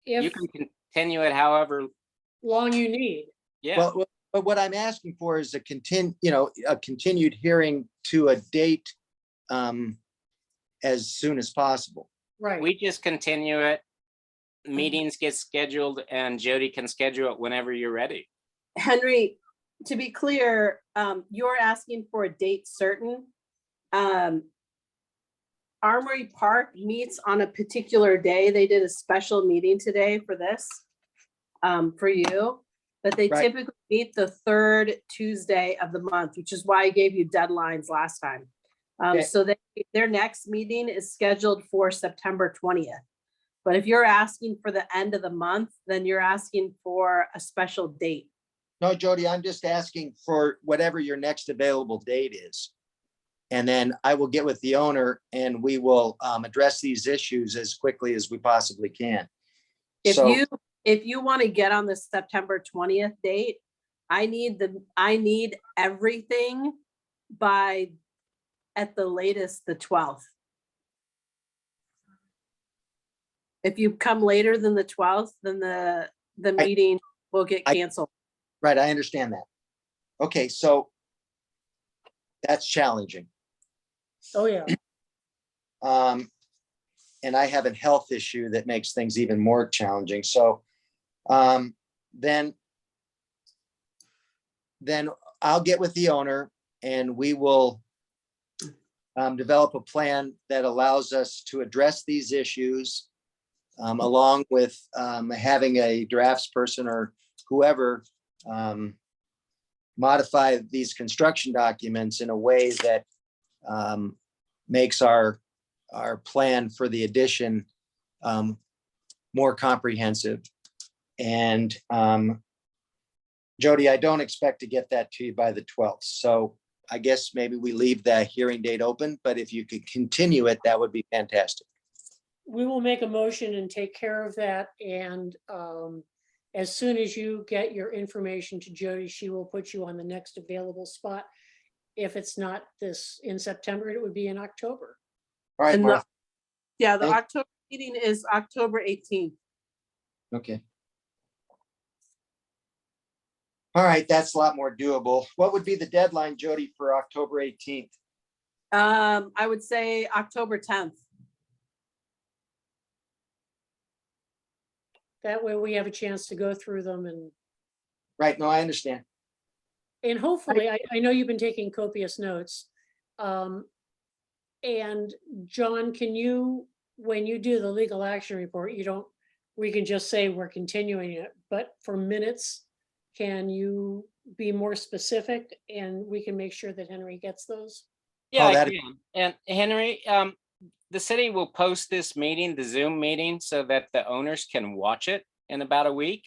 You If can continue it however, long you need. yeah. Well, but what I'm asking for is a continued hearing to a date as soon as possible. Right. We just continue it. Meetings get scheduled and Jody can schedule it whenever you're ready. Henry, to be clear, you're asking for a date certain. Armory Park meets on a particular day. They did a special meeting today for this, for you, but they Right. typically meet the third Tuesday of the month, which is why I gave you deadlines last time. Okay. So their next meeting is scheduled for September 20th. But if you're asking for the end of the month, then you're asking for a special date. No, Jody, I'm just asking for whatever your next available date is. And then I will get with the owner and we will address these issues as quickly as we possibly can. If So- you want to get on the September 20th date, I need everything by, at the latest, the 12th. If you come later than the 12th, then the meeting will get canceled. Right, I understand that. Okay, so that's challenging. Oh, yeah. And I have a health issue that makes things even more challenging. So then I'll get with the owner and we will develop a plan that allows us to address these issues along with having a draftsperson or whoever modify these construction documents in a way that makes our plan for the addition more comprehensive. And Jody, I don't expect to get that to you by the 12th. So I guess maybe we leave that hearing date open, but if you could continue it, that would be fantastic. We will make a motion and take care of that. And as soon as you get your information to Jody, she will put you on the next available spot. If it's not this in September, it would be in October. All right, And Martha. Yeah, the Thank- October meeting is October 18th. Okay. All right, that's a lot more doable. What would be the deadline, Jody, for October 18th? I would say October 10th. That way we have a chance to go through them Right, no, I understand. and hopefully, I know you've been taking copious notes. And John, can you, when you do the legal action report, we can just say we're continuing it, but for minutes, can you be more specific and we can make sure that Henry gets those? Yeah, Oh, I that- can. And Henry, the city will post this meeting, the Zoom meeting, so that the owners can watch it in about a week.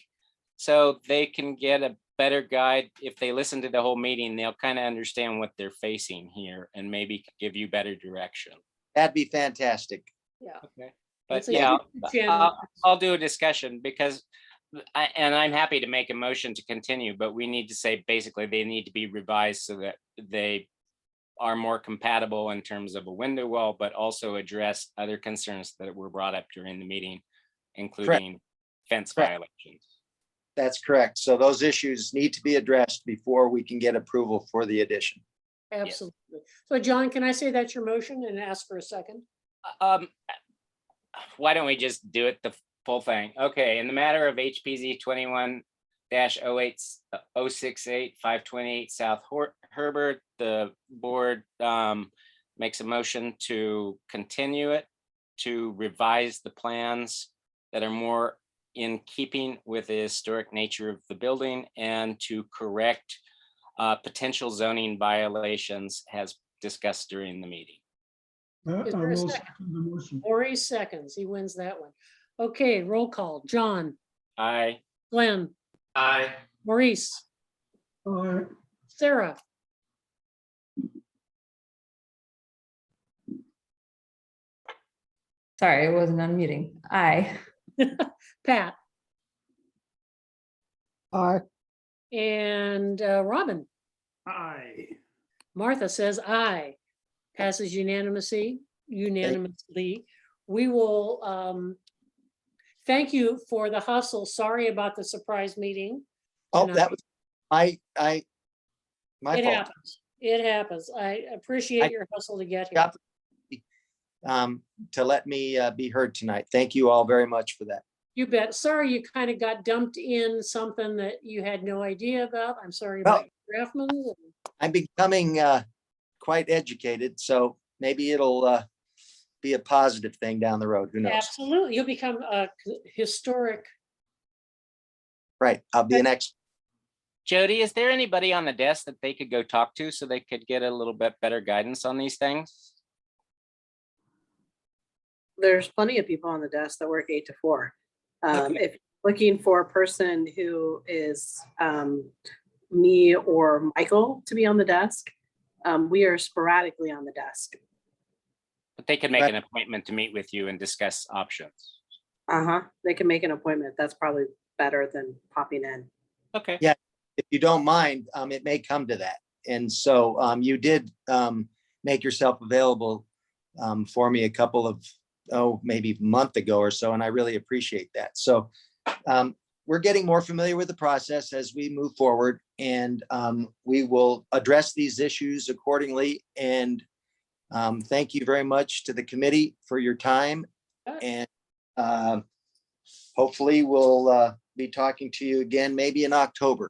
So they can get a better guide. If they listen to the whole meeting, they'll kind of understand what they're facing here and maybe give you better direction. That'd be fantastic. Yeah. Okay. But It's a yeah, YouTube channel. I'll do a discussion because, and I'm happy to make a motion to continue, but we need to say, basically, they need to be revised so that they are more compatible in terms of a window wall, but also address other concerns that were brought up during the meeting, including fence Correct. violations. That's correct. So those issues need to be addressed before we can get approval for the addition. Absolutely. So John, can I say that's your motion and ask for a second? why don't we just do it the full thing? Okay, in the matter of HPZ 21-068 South Herbert, the board makes a motion to continue it, to revise the plans that are more in keeping with the historic nature of the building and to correct potential zoning violations as discussed during the meeting. Is I there a will second? second the motion. Maurice seconds. He wins that one. Okay, roll call. John, Aye. Glenn, Aye. Maurice, Aye. Sarah, Sorry, it wasn't unmuting. Aye. Pat, Aye. and Robin. Aye. Martha says aye. Passes unanimously. We will thank you for the hustle. Sorry about the surprise meeting. Oh, tonight. that was my It fault. happens. It happens. I appreciate your hustle to get here. Got to let me be heard tonight. Thank you all very much for that. You bet. Sorry you kind of got dumped in something that you had no idea about. I'm sorry about your draftman. I'm becoming quite educated, so maybe it'll be a positive thing down the road. Who knows? Absolutely. You'll become a historic. Right. I'll be an expert. Jody, is there anybody on the desk that they could go talk to so they could get a little bit better guidance on these things? There's plenty of people on the desk that work 8 to 4. Okay. If you're looking for a person who is me or Michael to be on the desk, we are sporadically on the desk. But they could make Right. an appointment to meet with you and discuss options. They can make an appointment. That's probably better than popping in. Okay. Yeah. If you don't mind, it may come to that. And so you did make yourself available for me a couple of, maybe a month ago or so, and I really appreciate that. So we're getting more familiar with the process as we move forward, and we will address these issues accordingly. And thank you very much to the committee for your time. And hopefully we'll be talking to you again, maybe in October.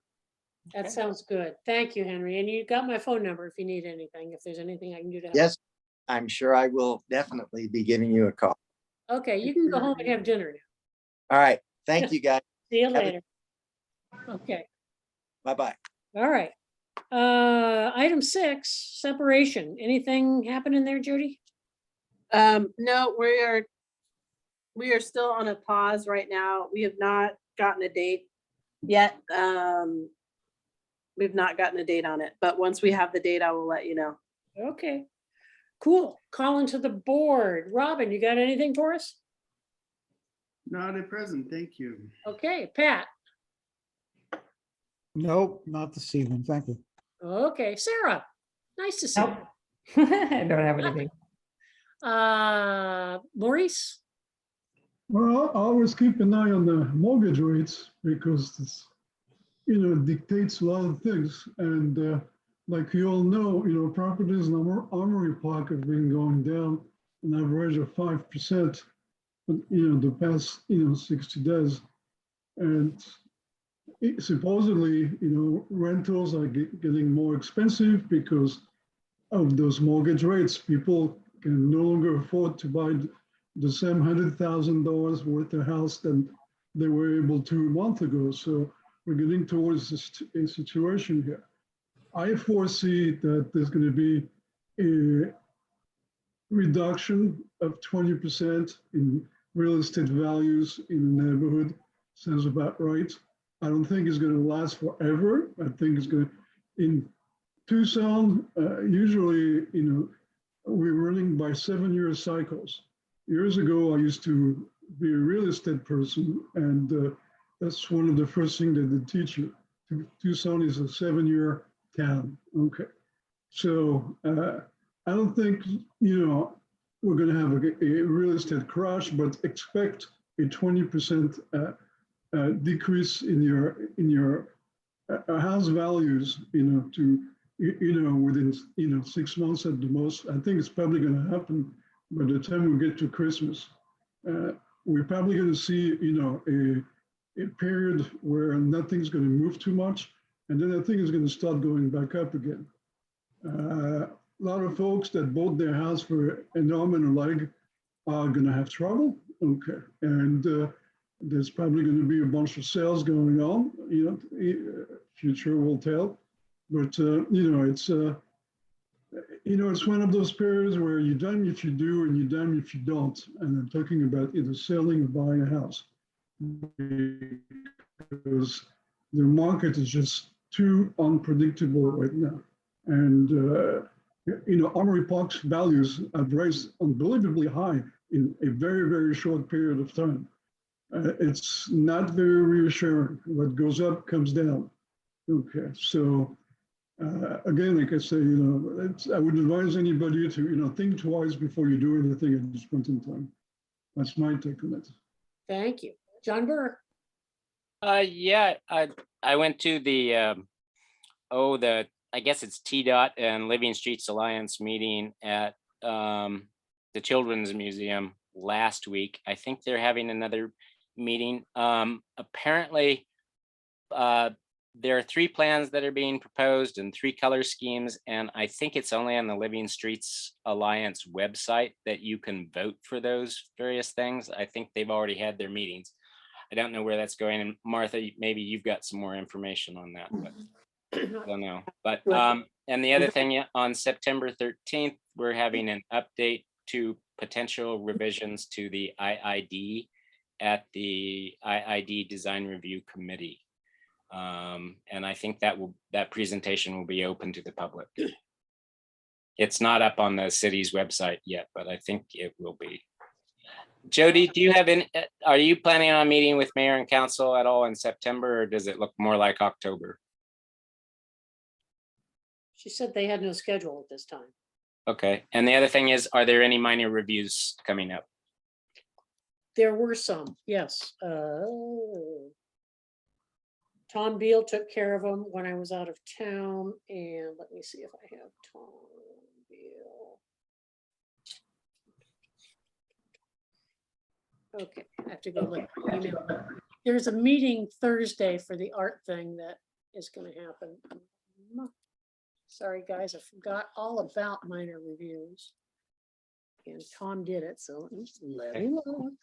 That sounds good. Thank you, Henry. And you got my phone number if you need anything, if there's anything I can do to help. Yes, I'm sure I will definitely be giving you a call. Okay, you can go home and have dinner now. All right. Thank you, guys. See you Have a- later. Okay, Bye-bye. all right. Item 6, separation. Anything happening there, Jody? No, we are still on a pause right now. We have not gotten a date yet. We've not gotten a date on it, but once we have the date, I will let you know. Okay, cool. Calling to the board. Robin, you got anything for us? Not at present, thank you. Okay, Pat. Nope, not this evening. Thank you. Okay, Sarah. Nice to see Nope. I don't have anything. you. Maurice. Well, I always keep an eye on the mortgage rates because it's, dictates a lot of things. And like you all know, properties in the Armory Park have been going down an average of 5%, the past, 60 days. And supposedly, rentals are getting more expensive because of those mortgage rates. People can no longer afford to buy the same $100,000 worth of house than they were able to a month ago. So we're getting towards a situation here. I foresee that there's going to be a reduction of 20% in real estate values in the neighborhood. Sounds about right. I don't think it's going to last forever. I think it's going to, in Tucson, usually, we're running by 7-year cycles. Years ago, I used to be a real estate person, and that's one of the first things that they teach you. Tucson is a 7-year town. Okay. So I don't think, we're going to have a real estate crash, but expect a 20% decrease in your house values, to, within, 6 months at the most. I think it's probably going to happen by the time we get to Christmas. we're probably going to see, a period where nothing's going to move too much, and then I think it's going to start going back up again. A lot of folks that bought their house for an arm and a leg are going to have trouble. Okay, and there's probably going to be a bunch of sales going on. Future will tell. But it's one of those periods where you're damned if you do and you're damned if you don't. And I'm talking about either selling or buying a house, because the market is just too unpredictable right now. And Armory Park's values have raised unbelievably high in a very, very short period of time. It's not very reassuring. What goes up comes down. Okay, so again, like I say, I would advise anybody to think twice before you do anything at this point in time. That's my take on it. Thank you. John Burr. Yeah, I went to the I guess it's TDOT and Living Streets Alliance meeting at the Children's Museum last week. I think they're having another meeting. Apparently, there are 3 plans that are being proposed and 3 color schemes, and I think it's only on the Living Streets Alliance website that you can vote for those various things. I think they've already had their meetings. I don't know where that's going, and Martha, maybe you've got some more information on that, but I don't know. But and the other thing, on September 13th, we're having an update to potential revisions to the IID at the IID Design Review Committee. And I think that presentation will be open to the public. It's not up on the city's website yet, but I think it will be. Jody, do you have are you planning on meeting with mayor and council at all in September, or does it look more like October? She said they had no schedule at this time. Okay, and the other thing is, are there any minor reviews coming up? There were some, yes. Tom Beal took care of them when I was out of town, and let me see if I have Tom Beal. Okay, I have to go look. at my email. There's a meeting Thursday for the art thing that is going to happen. Sorry, guys, I forgot all about minor reviews. And Tom did it, so let me look.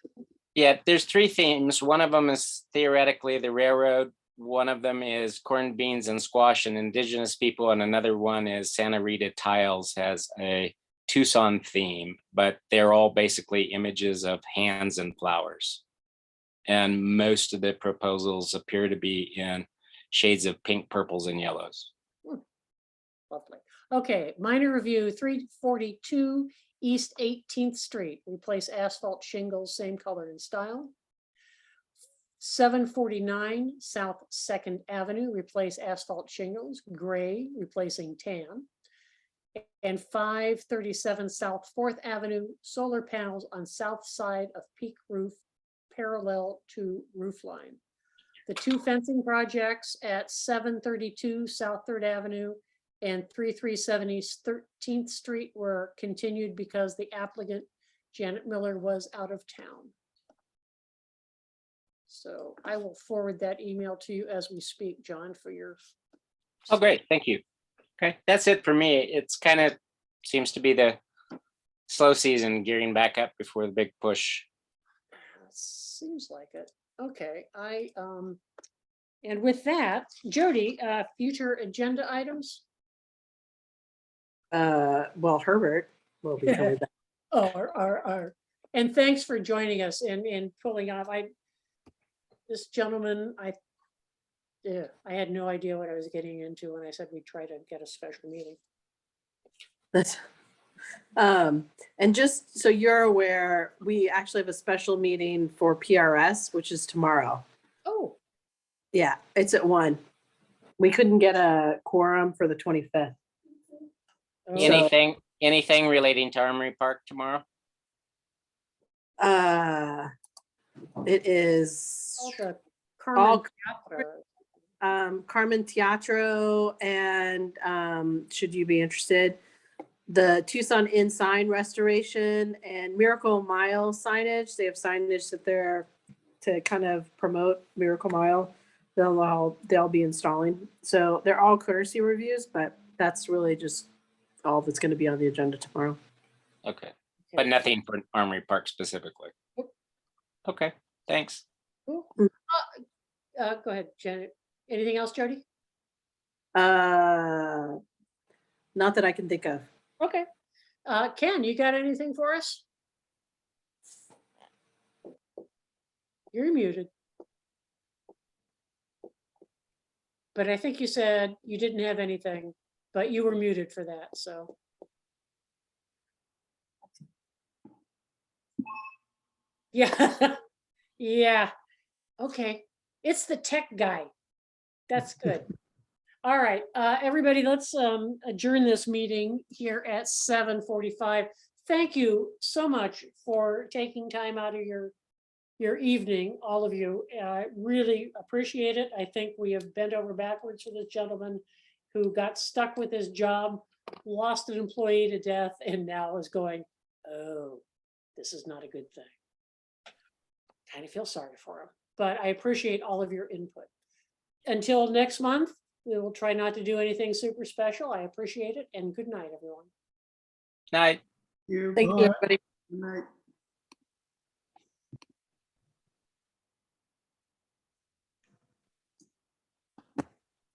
Yeah, there's 3 themes. One of them is theoretically the railroad. One of them is corned beans and squash and indigenous people. And another one is Santa Rita Tiles has a Tucson theme, but they're all basically images of hands and flowers. And most of the proposals appear to be in shades of pink, purples, and yellows. Lovely. Okay, minor review, 342 East 18th Street, replace asphalt shingles, same color and style. 749 South 2nd Avenue, replace asphalt shingles, gray, replacing tan. And 537 South 4th Avenue, solar panels on south side of peak roof, parallel to roof line. The 2 fencing projects at 732 South 3rd Avenue and 337 East 13th Street were continued because the applicant, Janet Miller, was out of town. So I will forward that email to you as we speak, John, for your. Oh, great. Thank you. Okay, that's it for me. It's kind of seems to be the slow season gearing back up before the big push. Seems like it. Okay, and with that, Jody, future agenda items? Well, Herbert will be coming back. Oh, and thanks for joining us and pulling off. This gentleman, I had no idea what I was getting into when I said we'd try to get a special meeting. And just so you're aware, we actually have a special meeting for PRS, which is tomorrow. Oh, Yeah, it's at 1. We couldn't get a quorum for the 25th. Anything relating to Armory Park tomorrow? It is the all Carmen Carmen Teatro, and should you be interested, the Tucson Inn sign restoration and Miracle Mile signage. They have signage that they're to kind of promote Miracle Mile. They'll be installing. So they're all courtesy reviews, but that's really just all that's going to be on the agenda tomorrow. Okay, but nothing for Armory Park specifically. Nope. Okay, thanks. Cool. Go ahead, Janet. Anything else, Jody? Not that I can think of. Okay. Ken, you got anything for us? You're muted. But I think you said you didn't have anything, but you were muted for that, so. Yeah, yeah, okay. It's the tech guy. That's good. All right, everybody, let's adjourn this meeting here at 7:45. Thank you so much for taking time out of your evening, all of you. I really appreciate it. I think we have bent over backwards for this gentleman who got stuck with his job, lost an employee to death, and now is going, oh, this is not a good thing. Kind of feel sorry for him, but I appreciate all of your input. Until next month, we will try not to do anything super special. I appreciate it, and good night, everyone. Night. You. Thank you, Bye. everybody. Good night.